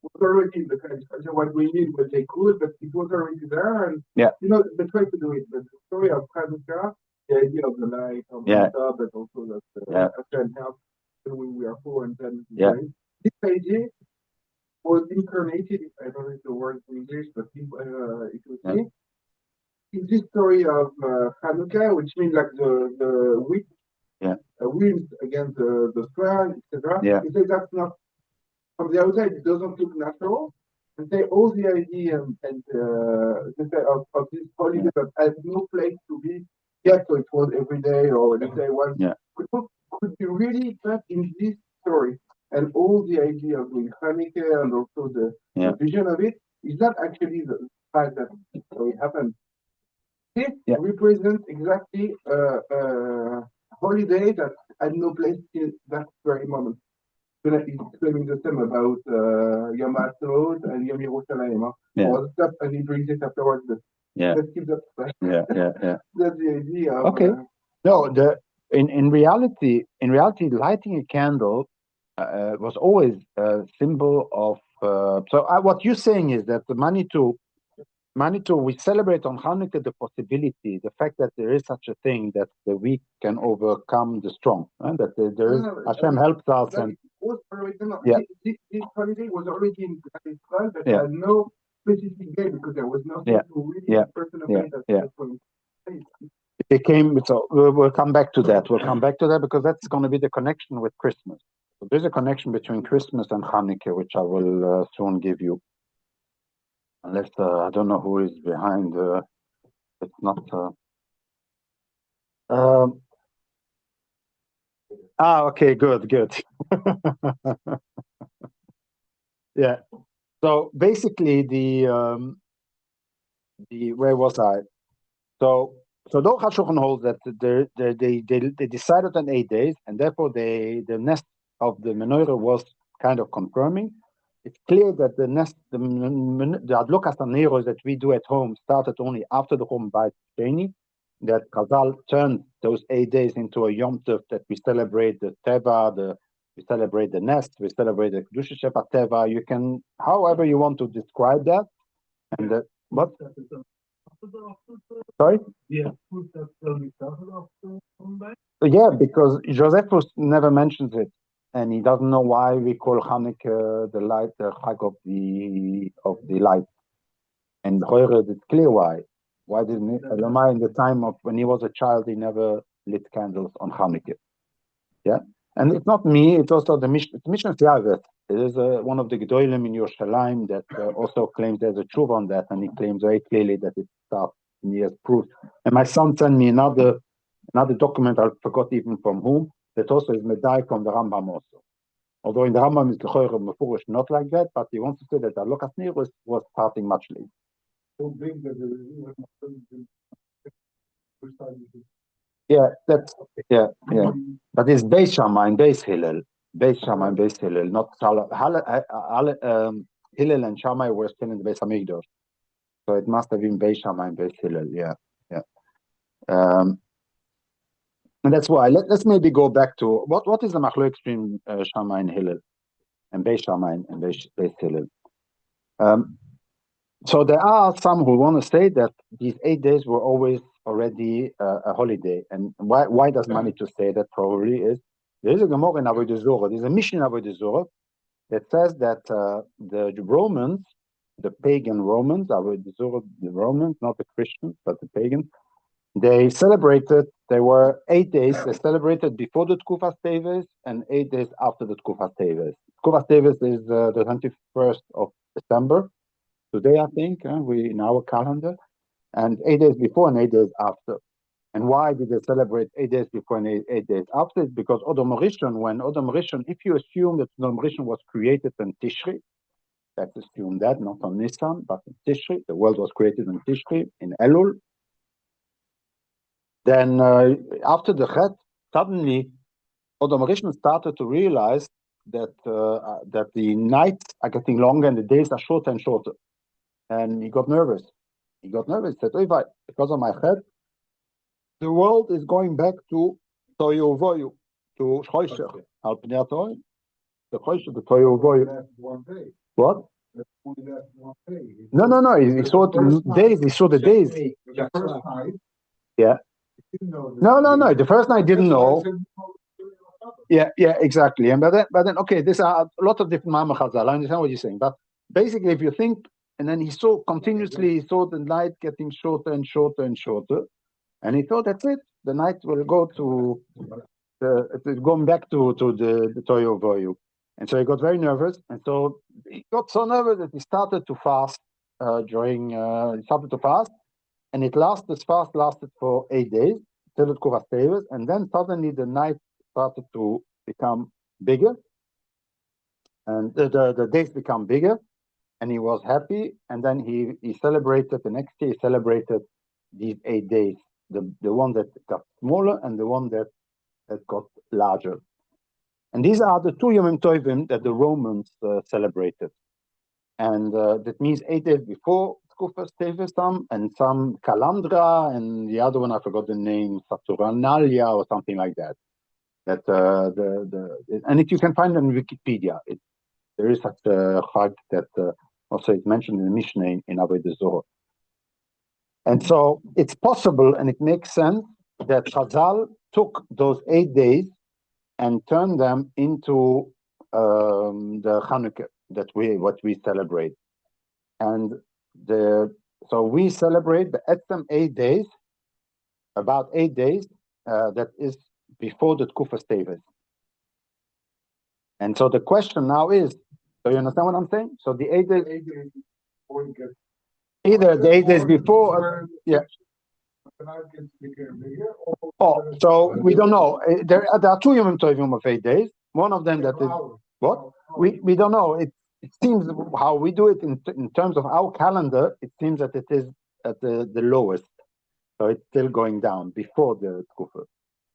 was already the kind of what we need, what they could, but it was already there. And they tried to do it. But the story of Chanuka, the idea of the light on the top, but also that Hashem helped when we are poor and then this idea was incarnated, I don't know the word in English, but it was in this story of Chanuka, which means like the wheat, winds against the sun, etc. He says that's not, from the outside, it doesn't look natural. And say all the idea of this holiday that has no place to be, so it was every day, or let's say once, could be really put in this story. And all the idea of doing Hanukkah and also the vision of it is not actually the fact that it happened. It represents exactly a holiday that had no place in that very moment. He's claiming the same about Yom HaTzmaut and Yom Yerushalayim. All the stuff, and he brings it afterwards. Let's keep that. Yeah. That's the idea. Okay. No, in reality, lighting a candle was always a symbol of. What you're saying is that the Manitou, we celebrate on Hanukkah the possibility, the fact that there is such a thing, that the weak can overcome the strong, and that there is Hashem helps us. And this holiday was already in Israel, but had no specific day because there was nothing to really personalize at that point. It came, so we'll come back to that. Because that's going to be the connection with Christmas. So there's a connection between Christmas and Hanukkah, which I will soon give you. Unless I don't know who is behind. It's not. Okay, good. Yeah. So basically, where was I? So Dor HaShulchan holds that they decided on 8 days, and therefore the nest of the menorah was kind of confirming. It's clear that the Adlokas HaNeros that we do at home started only after the Churban Bayit Sheni, that Chazal turned those 8 days into a Yom Tov, that we celebrate the Teva, we celebrate the nest, we celebrate the Kedusha Shepat Teva. You can, however you want to describe that. And what? Sorry? Yeah, Yeah, because Josephus never mentions it, and he doesn't know why we call Hanukkah the light, the Chag of the light. And Hoyred, it's clear why. Why didn't he? Elamai, in the time of when he was a child, he never lit candles on Hanukkah. Yeah, and it's not me. It's also the Mishnah Yavet. It is one of the Gedolim in Yerushalayim that also claims there's a truth on that, and he claims very clearly that it starts. And he has proof. And my son sent me another document, I forgot even from whom, that also is Medai from the Rambam also. Although in the Rambam is Mefurish not like that, but he wants to say that Adlokas HaNeros was starting much later. So big that Yeah. But it's Beis Shammai and Beis Hillel. Not Hillel and Shammai were still in the Beis Hamikdash. So it must have been Beis Shammai and Beis Hillel. Yeah. And that's why. Let's maybe go back to what is the machlok between Shammai and Hillel, and Beis Shammai and Beis Hillel. So there are some who want to say that these 8 days were always already a holiday. And why does Manitou say that? Probably is there is a Gemara in Avodah Zorah. There's a Mishnah in Avodah Zorah that says that the Romans, the pagan Romans, Avodah Zorah, the Romans, not the Christians, but the pagans, they celebrated. There were 8 days. They celebrated before the Tkufas Teves and 8 days after the Tkufas Teves. Tkufas Teves is the 21st of December. Today, I think, we in our calendar, and 8 days before and 8 days after. And why did they celebrate 8 days before and 8 days after? It's because Odom Rishon, if you assume that Odom Rishon was created in Tishri, let's assume that, not on Nisan, but in Tishri, the world was created in Tishri, in Elul. Then after the Chet, suddenly Odom Rishon started to realize that the nights are getting longer and the days are shorter and shorter. And he got nervous. He said, because of my head, the world is going back to Toyu Voyu, to Choshech. Al Pnei HaTorah. The Choshech, the Toyu Voyu. What? No. He saw the days. He saw the days. Yeah. No. The first night didn't know. Yeah, exactly. And but then, okay, there's a lot of different Ma'amar Chazal. I understand what you're saying, but basically, if you think, and then he saw the night getting shorter and shorter and shorter, and he thought that's it. The night will go to going back to the Toyu Voyu, and so he got very nervous, and so he got so nervous that he started to fast and this fast lasted for 8 days till it Kuras Teves, and then suddenly the night started to become bigger, and the days become bigger, and he was happy, and then he celebrated the next day. He celebrated these 8 days, the one that got smaller and the one that got larger. And these are the two Yom Tovim that the Romans celebrated. And that means 8 days before Tkufas Teves, and some Calandra, and the other one, I forgot the name, Saturnalia or something like that. And you can find it on Wikipedia. There is such a chag that also is mentioned in the Mishnah in Avodah Zorah. And so it's possible, and it makes sense, that Chazal took those 8 days and turned them into the Chanuka, what we celebrate. And so we celebrate the Etzem 8 days, about 8 days, that is before the Tkufas Teves. And so the question now is, so you understand what I'm saying? So the 8 days, either the 8 days before, yeah. Oh, so we don't know. There are two Yom Tovim of 8 days. One of them that is what? We don't know. It seems how we do it in terms of our calendar. It seems that it is at the lowest, so it's still going down before the Tkufa.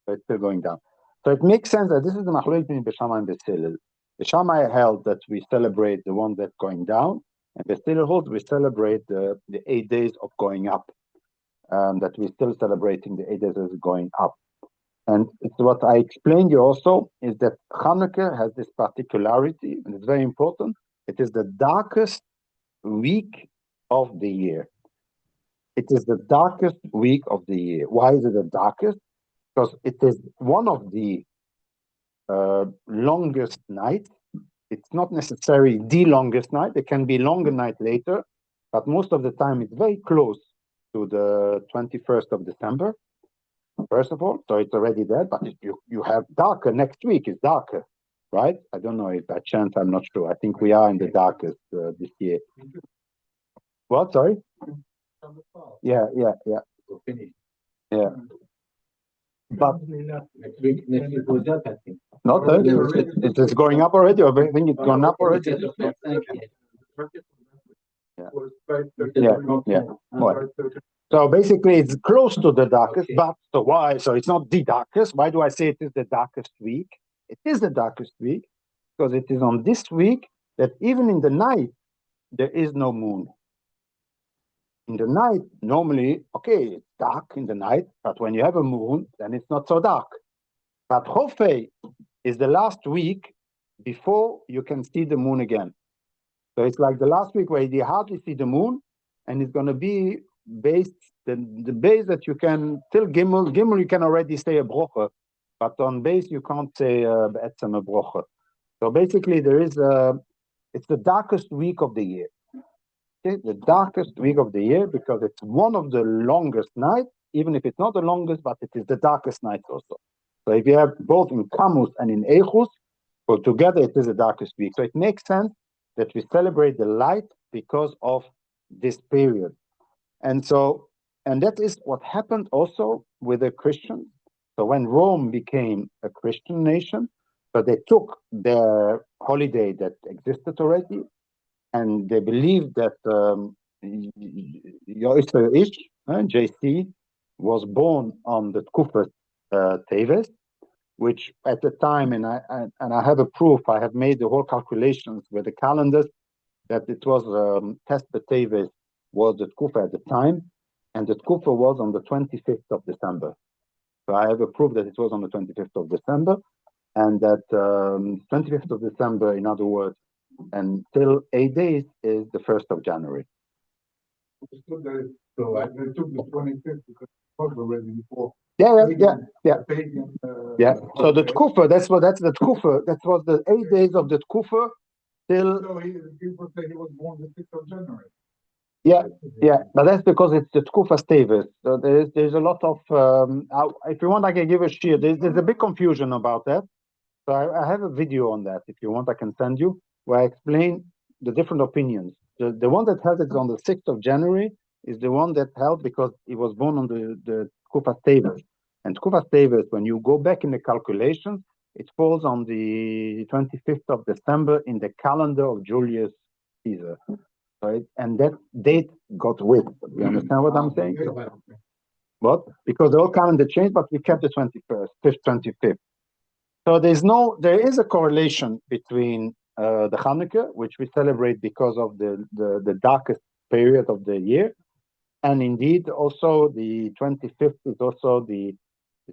So it's still going down. So it makes sense that this is the Machlokes between Beishamai and Beis Hillel. Beishamai held that we celebrate the one that's going down, and Beis Hillel holds we celebrate the 8 days of going up. That we're still celebrating the 8 days as going up. And it's what I explained you also is that Hanukkah has this particularity, and it's very important. It is the darkest week of the year. It is the darkest week of the year. Why is it the darkest? Because it is one of the longest nights. It's not necessarily the longest night. There can be longer night later, but most of the time it's very close to the 21st of December, first of all. So it's already there, but you have darker. Next week is darker, right? I don't know if by chance, I'm not sure. I think we are in the darkest this year. What, sorry? Yeah. But next week goes up, I think. not it is going up already, or I think it's gone up already. Yeah. Well, so basically, it's close to the darkest, but so why? So it's not the darkest. Why do I say it is the darkest week? It is the darkest week because it is on this week that even in the night, there is no moon. In the night, normally, okay, it's dark in the night, but when you have a moon, then it's not so dark. But Chofei is the last week before you can see the moon again. So it's like the last week where you hardly see the moon, and it's going to be based, the base that you can, till Gimel you can already say a brocha, but on base you can't say Be'etzem a brocha. So basically it's the darkest week of the year. Okay? The darkest week of the year because it's one of the longest nights, even if it's not the longest, but it is the darkest night also. So if you have both in Tammuz and in Eichus, so together it is the darkest week. So it makes sense that we celebrate the light because of this period. And that is what happened also with the Christians. So when Rome became a Christian nation, so they took their holiday that existed already, and they believed that Yosef Ish, JC, was born on the Tkufas Teves, which at the time, and I have a proof, I have made the whole calculations with the calendars, that it was Tes B'Teves was the Tkufa at the time, and the Tkufa was on the 25th of December. So I have a proof that it was on the 25th of December, and that 25th of December, in other words, until 8 days is the 1st of January. So I took the 25th because it was already before. Yeah. Pagan, So the Tkufa, that's the Tkufa. That was the 8 days of the Tkufa till. So people say he was born the 6th of January. Yeah, but that's because it's the Tkufas Teves. So there's a lot of. If you want, I can give a share. There's a big confusion about that. So I have a video on that. If you want, I can send you where I explain the different opinions. The one that held it on the 6th of January is the one that held because he was born on the Tkufas Teves. And Tkufas Teves, when you go back in the calculations, it falls on the 25th of December in the calendar of Julius Caesar. right? And that date got whipped. You understand what I'm saying? What? Because the whole calendar changed, but we kept the 21st, 25th. So there is a correlation between the Chanuka, which we celebrate because of the darkest period of the year, and indeed also the 25th is also the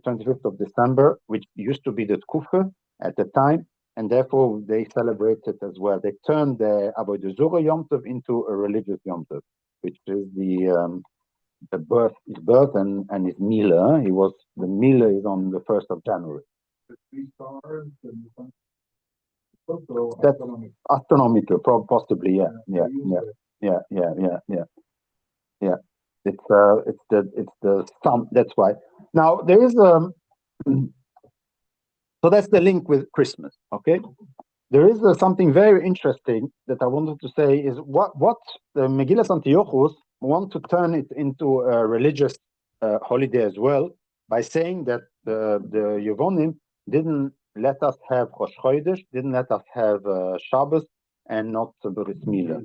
25th of December, which used to be the Tkufa at the time, and therefore they celebrate it as well. They turned the Avodah Zarah Yom Tov into a religious Yom Tov, which is his birth and his Mila. The Mila is on the 1st of January. That's astronomical, possibly, yeah. It's the sun. That's why. Now there is so that's the link with Christmas. Okay, there is something very interesting that I wanted to say is what the Megillas Antiochus want to turn it into a religious holiday as well by saying that the Yevonim didn't let us have Rosh Chodesh, didn't let us have Shabbos, and not Bris Milah.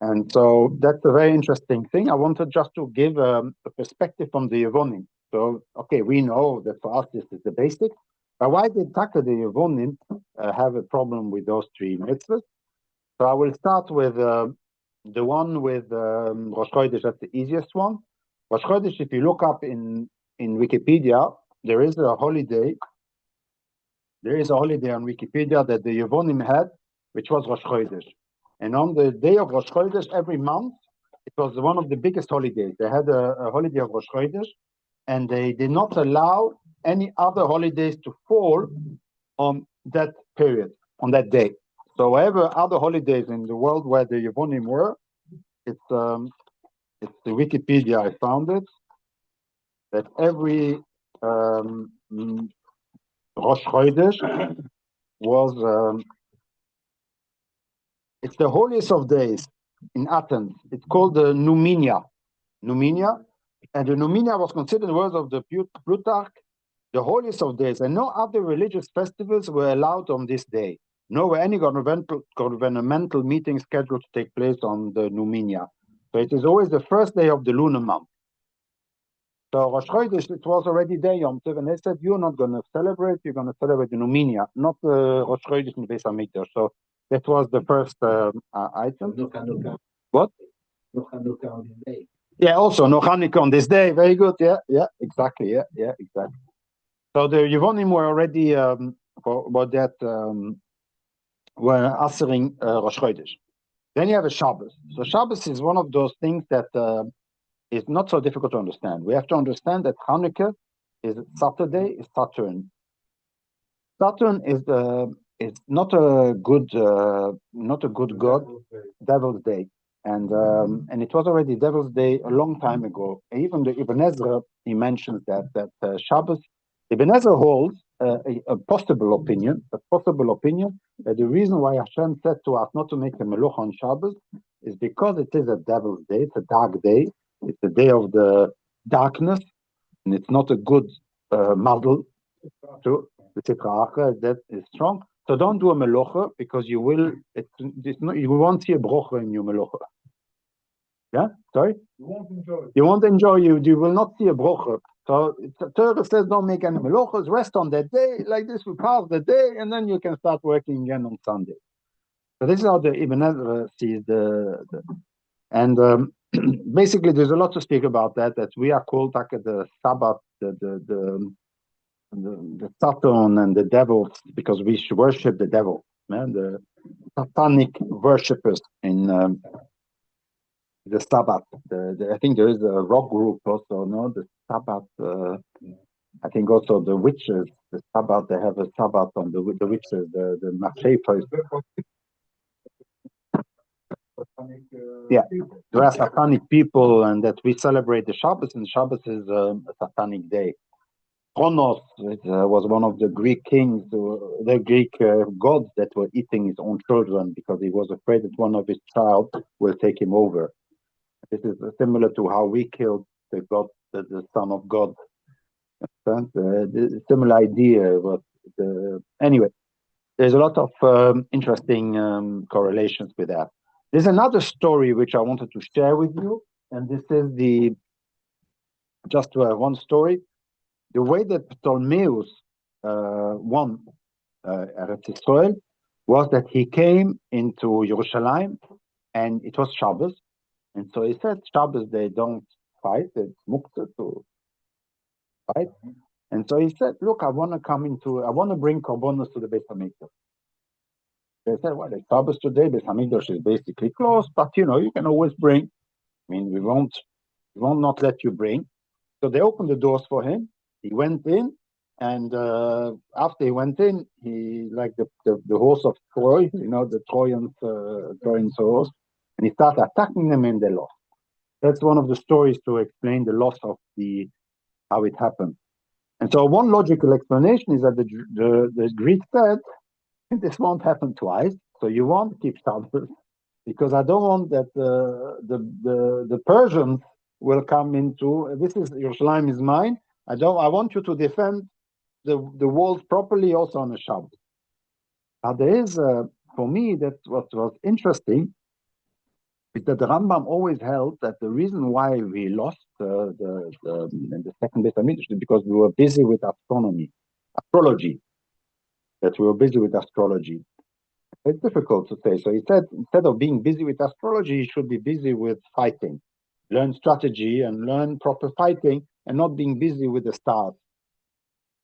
And so that's a very interesting thing. I wanted just to give a perspective from the Yevonim. So, okay, we know that for us this is the basic, but why did Taka the Yevonim have a problem with those three mitzvahs? So I will start with the one with Rosh Chodesh. That's the easiest one. Rosh Chodesh, if you look up in Wikipedia, there is a holiday. There is a holiday on Wikipedia that the Yevonim had, which was Rosh Chodesh. And on the day of Rosh Chodesh, every month, it was one of the biggest holidays. They had a holiday of Rosh Chodesh, and they did not allow any other holidays to fall on that period, on that day. So whatever other holidays in the world where the Yevonim were, it's the Wikipedia, I found it, that every Rosh Chodesh was... it's the holiest of days in Athens. It's called the Numinia. And the Numinia was considered, in the words of the Plutarch, the holiest of days. And no other religious festivals were allowed on this day. No any governmental meeting scheduled to take place on the Numinia. So it is always the first day of the lunar month. So Rosh Chodesh, it was already there, Yom Tov, and they said, you're not going to celebrate, you're going to celebrate the Numinia, not Rosh Chodesh in Beis HaMikdash. So that was the first item. No Chanuka. What? No Chanuka on this day. Yeah, also no Hanukkah on this day. Very good. Yeah, exactly. Yeah, exactly. So the Yevonim were already were answering Rosh Chodesh. Then you have a Shabbos. So Shabbos is one of those things that is not so difficult to understand. We have to understand that Hanukkah is Saturday, is Saturn. Saturn is not a good god, Devil's Day. And it was already Devil's Day a long time ago. Even the Ibn Ezra, he mentions that Shabbos. Ibn Ezra holds a possible opinion that the reason why Hashem said to us not to make a meluch on Shabbos is because it is a Devil's Day. It's a dark day. It's the day of the darkness, and it's not a good model to the Tzitra that is strong. So don't do a melocha because you won't see a brocha in your melocha. Yeah, sorry. You won't enjoy. You won't enjoy. You will not see a brocha. So Torah says don't make any melochas. Rest on that day. Like this, we pass the day, and then you can start working again on Sunday. So this is how the Ibn Ezra sees and basically there's a lot to speak about that we are called like the Sabbath, the Saturn and the devils, because we worship the devil, man, the satanic worshippers in the Sabbath. I think there is a rock group also, no? The Sabbath. I think also the witches, the Sabbath. They have a Sabbath on the witches, the Machefas. Yeah, there are satanic people, and that we celebrate the Shabbos, and Shabbos is a satanic day. Kronos was one of the Greek kings, the Greek gods that were eating his own children because he was afraid that one of his child will take him over. This is similar to how we killed the God, the Son of God. The similar idea, but anyway, there's a lot of interesting correlations with that. There's another story which I wanted to share with you, and this is just one story. The way that Ptolemeus won Eretz Israel was that he came into Jerusalem, and it was Shabbos, and so he said, Shabbos, they don't fight, it's muktzah to fight. And so he said, look, I want to bring korbanos to the Beit HaMikdash. They said, well, it's Shabbos today, Beit HaMikdash is basically closed, but you can always bring. I mean, we won't not let you bring. So they opened the doors for him. He went in, and after he went in, he, like the horse of Troy, the Trojan horse, and he started attacking them, and they lost. That's one of the stories to explain the loss of how it happened. And so one logical explanation is that the Greek said, this won't happen twice, so you won't keep Shabbos, because I don't want that the Persians will come into, this is, Jerusalem is mine, I want you to defend the walls properly also on the Shabbos. Now there is, for me, that what was interesting is that the Rambam always held that the reason why we lost the second Beit HaMikdash is because we were busy with astrology. That we were busy with astrology. It's difficult to say. So he said, instead of being busy with astrology, you should be busy with fighting. Learn strategy and learn proper fighting, and not being busy with the stars.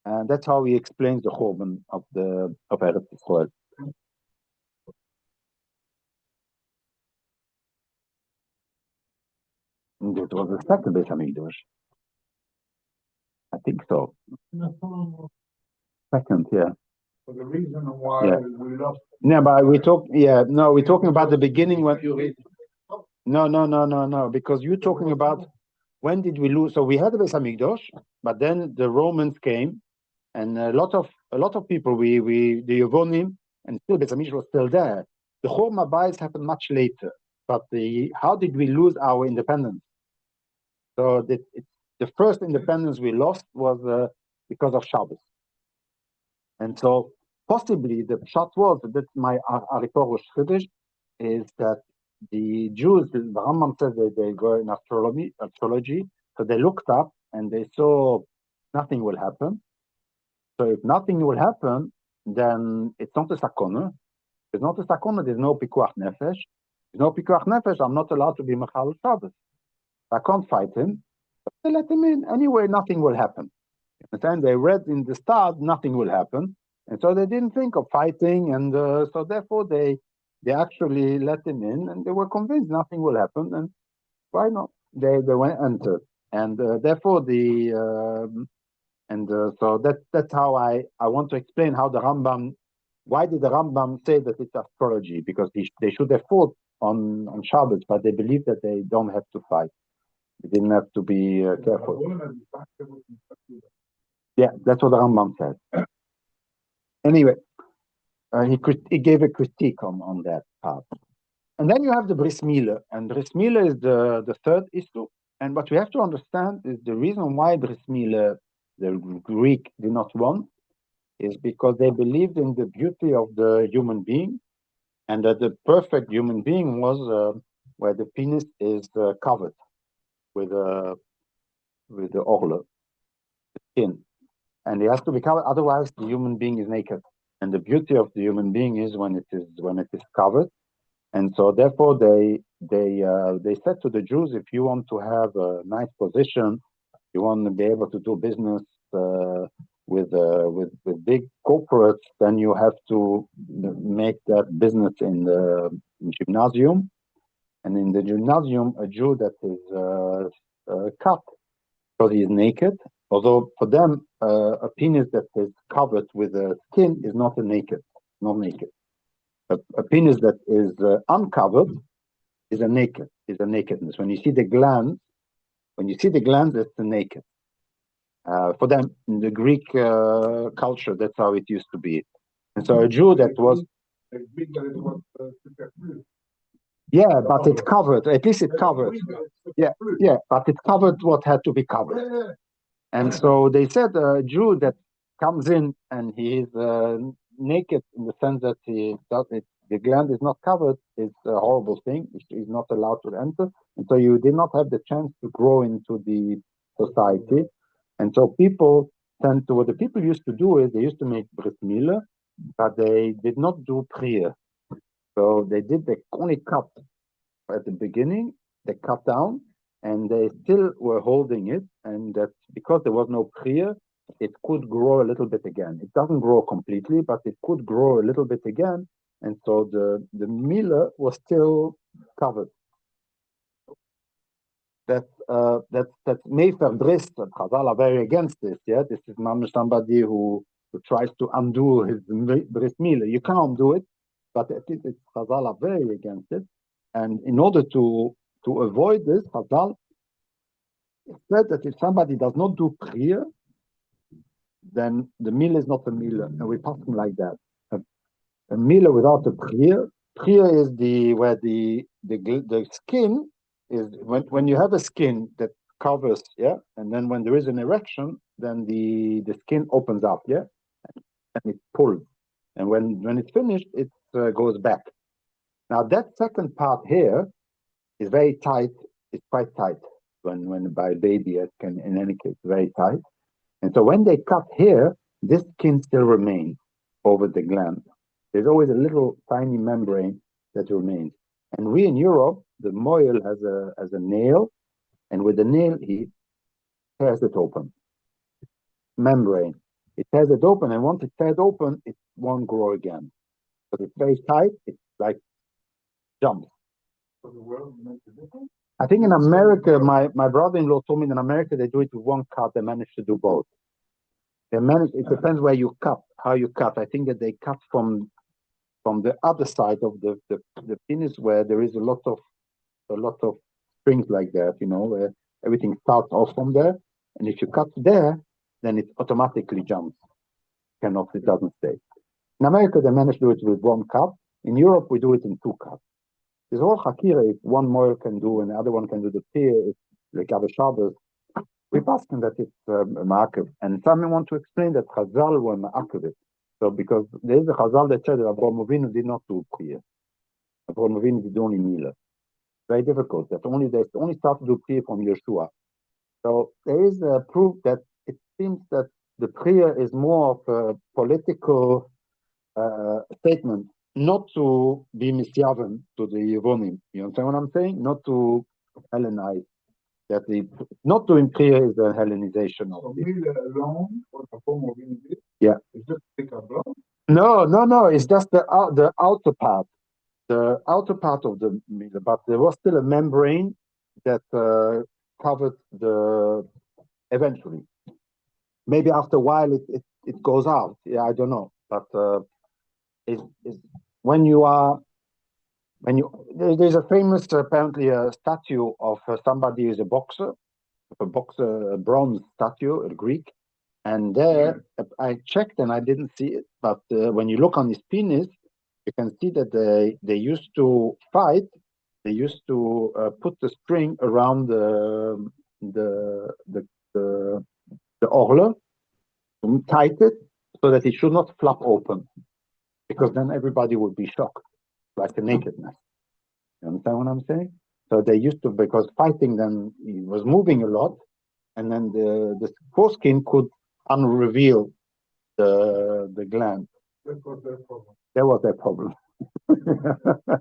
And that's how he explains the Churban of Eretz Israel. And it was the second Beit HaMikdash. I think so. Second, yeah. For the reason why we lost. No, but we're talking about the beginning when you. No, because you're talking about when did we lose? So we had the Beit HaMikdash, but then the Romans came, and a lot of people, the Yevonim, and still Beit HaMikdash was still there. The Chor Mabayis happened much later, but how did we lose our independence? So the first independence we lost was because of Shabbos. And so possibly the pshat was, that's my Ariporush Chiddush, is that the Jews, the Rambam says that they go in astrology, so they looked up and they saw nothing will happen. So if nothing will happen, then it's not a sakona. It's not a sakona, there's no pikuach nefesh. There's no pikuach nefesh, I'm not allowed to be mechal Shabbos. I can't fight him, but they let him in. Anyway, nothing will happen. And then they read in the stars, nothing will happen. And so they didn't think of fighting, and so therefore they actually let him in, and they were convinced nothing will happen, and why not? They went entered, and therefore so that's how I want to explain how the Rambam. Why did the Rambam say that it's astrology? Because they should have fought on Shabbos, but they believe that they don't have to fight. They didn't have to be careful. Yeah, that's what the Rambam said. Anyway, he gave a critique on that part. And then you have the Bris Milah, and Bris Milah is the third issue. And what we have to understand is the reason why Bris Milah, the Greek, did not want, is because they believed in the beauty of the human being, and that the perfect human being was where the penis is covered with the orla, the skin. And it has to be covered, otherwise the human being is naked. And the beauty of the human being is when it is covered. And so therefore they said to the Jews, if you want to have a nice position, you want to be able to do business with big corporates, then you have to make that business in the gymnasium. And in the gymnasium, a Jew that is cut because he is naked, although for them, a penis that is covered with a skin is not naked. A penis that is uncovered is a nakedness. When you see the glands, it's a naked. For them, in the Greek culture, that's how it used to be. And so a Jew that was... Yeah, but it's covered. At least it covered. Yeah, but it covered what had to be covered. And so they said a Jew that comes in and he is naked in the sense that the gland is not covered, it's a horrible thing. It's not allowed to enter. And so you did not have the chance to grow into the society. And so people tend to, what the people used to do is they used to make brit milah, but they did not do priya. So they only cut at the beginning, they cut down, and they still were holding it. And that because there was no priya, it could grow a little bit again. It doesn't grow completely, but it could grow a little bit again. And so the milah was still covered. That's Mefer Brist, and Chazal are very against this. Yeah, this is somebody who tries to undo his bris milah. You can't do it, but Chazal are very against it. And in order to avoid this, Chazal said that if somebody does not do priya, then the milah is not a milah, and we pass them like that. A milah without a priya is where the skin is when you have a skin that covers, yeah, and then when there is an erection, then the skin opens up, yeah, and it pulls, and when it's finished, it goes back. Now that second part here is very tight. It's quite tight when by a baby, it can, in any case, very tight. And so when they cut here, this skin still remains over the gland. There's always a little tiny membrane that remains. And we in Europe, the moil has a nail, and with the nail he tears it open. Membrane. It tears it open, and once it tears open, it won't grow again. But it's very tight. It's like jumps. For the world makes a difference? I think in America, my brother-in-law told me in America they do it with one cut. They manage to do both. It depends where you cut, how you cut. I think that they cut from the other side of the penis where there is a lot of strings like that, where everything starts off from there. And if you cut there, then it automatically jumps. It doesn't stay. In America, they manage to do it with one cut. In Europe, we do it in two cuts. There's all hakira if one moil can do and the other one can do the peer, it's like other Shabbos. We pass them that it's a ma'akev. And some want to explain that Chazal were ma'akev it. So because there is a Chazal that said that Avraham Avinu did not do priya. Avraham Avinu did only milah. Very difficult. They only start to do priya from Yeshua. So there is a proof that it seems that the priya is more of a political statement, not to be misyaven to the Yevonim. You understand what I'm saying? Not to Hellenize. That not doing priya is a Hellenization of it. Alone, or the form of English? Yeah. It's just take a blow? No. It's just the outer part. The outer part of the milah, but there was still a membrane that covered eventually. Maybe after a while it goes out. Yeah, I don't know. But there's a famous apparently a statue of somebody who's a boxer, a bronze statue, a Greek, and there I checked and I didn't see it. But when you look on his penis, you can see that they used to fight. They used to put the string around the orle, tight it so that it should not flap open, because then everybody would be shocked, like the nakedness. You understand what I'm saying? So they used to, because fighting then he was moving a lot, and then the foreskin could unreveal the gland. That was their problem. That was their problem.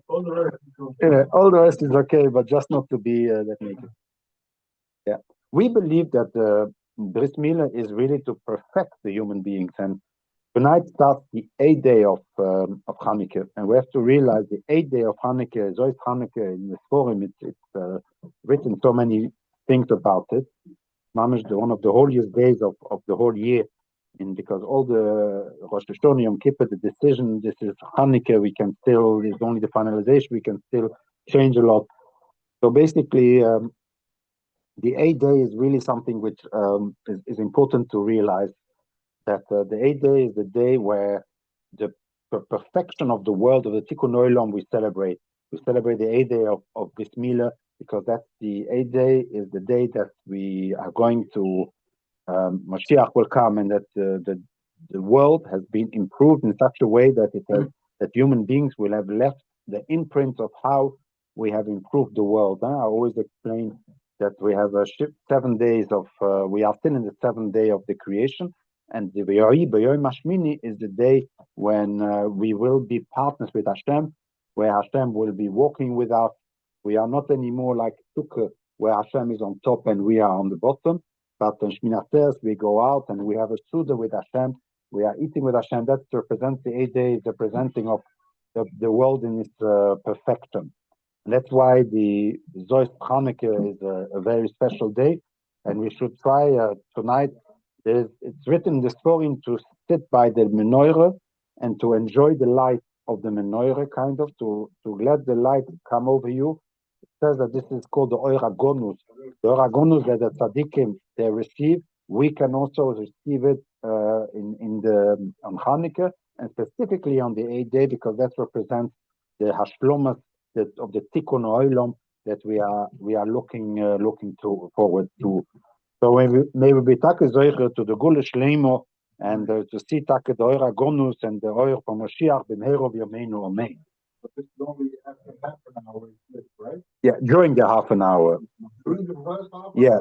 All the rest is okay. Yeah, all the rest is okay, but just not to be that naked. Yeah, we believe that the bris milah is really to perfect the human beings, and tonight starts the 8th day of Chanuka, and we have to realize the 8th day of Chanuka is always Chanuka in the forum. It's written so many things about it. Mamish, one of the holiest days of the whole year, and because all the Rosh Hashanah, Yom Kippur, the decision, this is Chanuka, it's only the finalization, we can still change a lot. So basically, the 8th day is really something which is important to realize, that the 8th day is the day where the perfection of the world of the Tikkun Olam we celebrate. We celebrate the 8th day of Bris Milah, because that's the 8th day is the day that we are going to Mashiach will come, and that the world has been improved in such a way that it has that human beings will have left the imprint of how we have improved the world. I always explain that we have 7 days of, we are still in the 7th day of the creation, and the B'Yom Hashmini is the day when we will be partners with Hashem, where Hashem will be walking with us. We are not anymore like Sukkah, where Hashem is on top and we are on the bottom, but on Shmini Atzeres we go out and we have a Suda with Hashem. We are eating with Hashem. That represents the 8 days, representing of the world in its perfection. And that's why the Zois Chanuka is a very special day, and we should try tonight. It's written in the story to sit by the menorah and to enjoy the light of the menorah, kind of to let the light come over you. It says that this is called the Oir HaGonus. The Oir HaGonus that the tzaddikim they receive, we can also receive it on Hanukkah, and specifically on the 8th day, because that represents the hashlomas of the tikkun olam that we are looking forward to. So may we be take zoicher to the Gula Shleimo and to see take the Oir HaGonus and the Oir from Mashiach b'mheiro v'yameinu amen. But this is only after half an hour, right? Yeah, during the half an hour. During the first half? Yeah.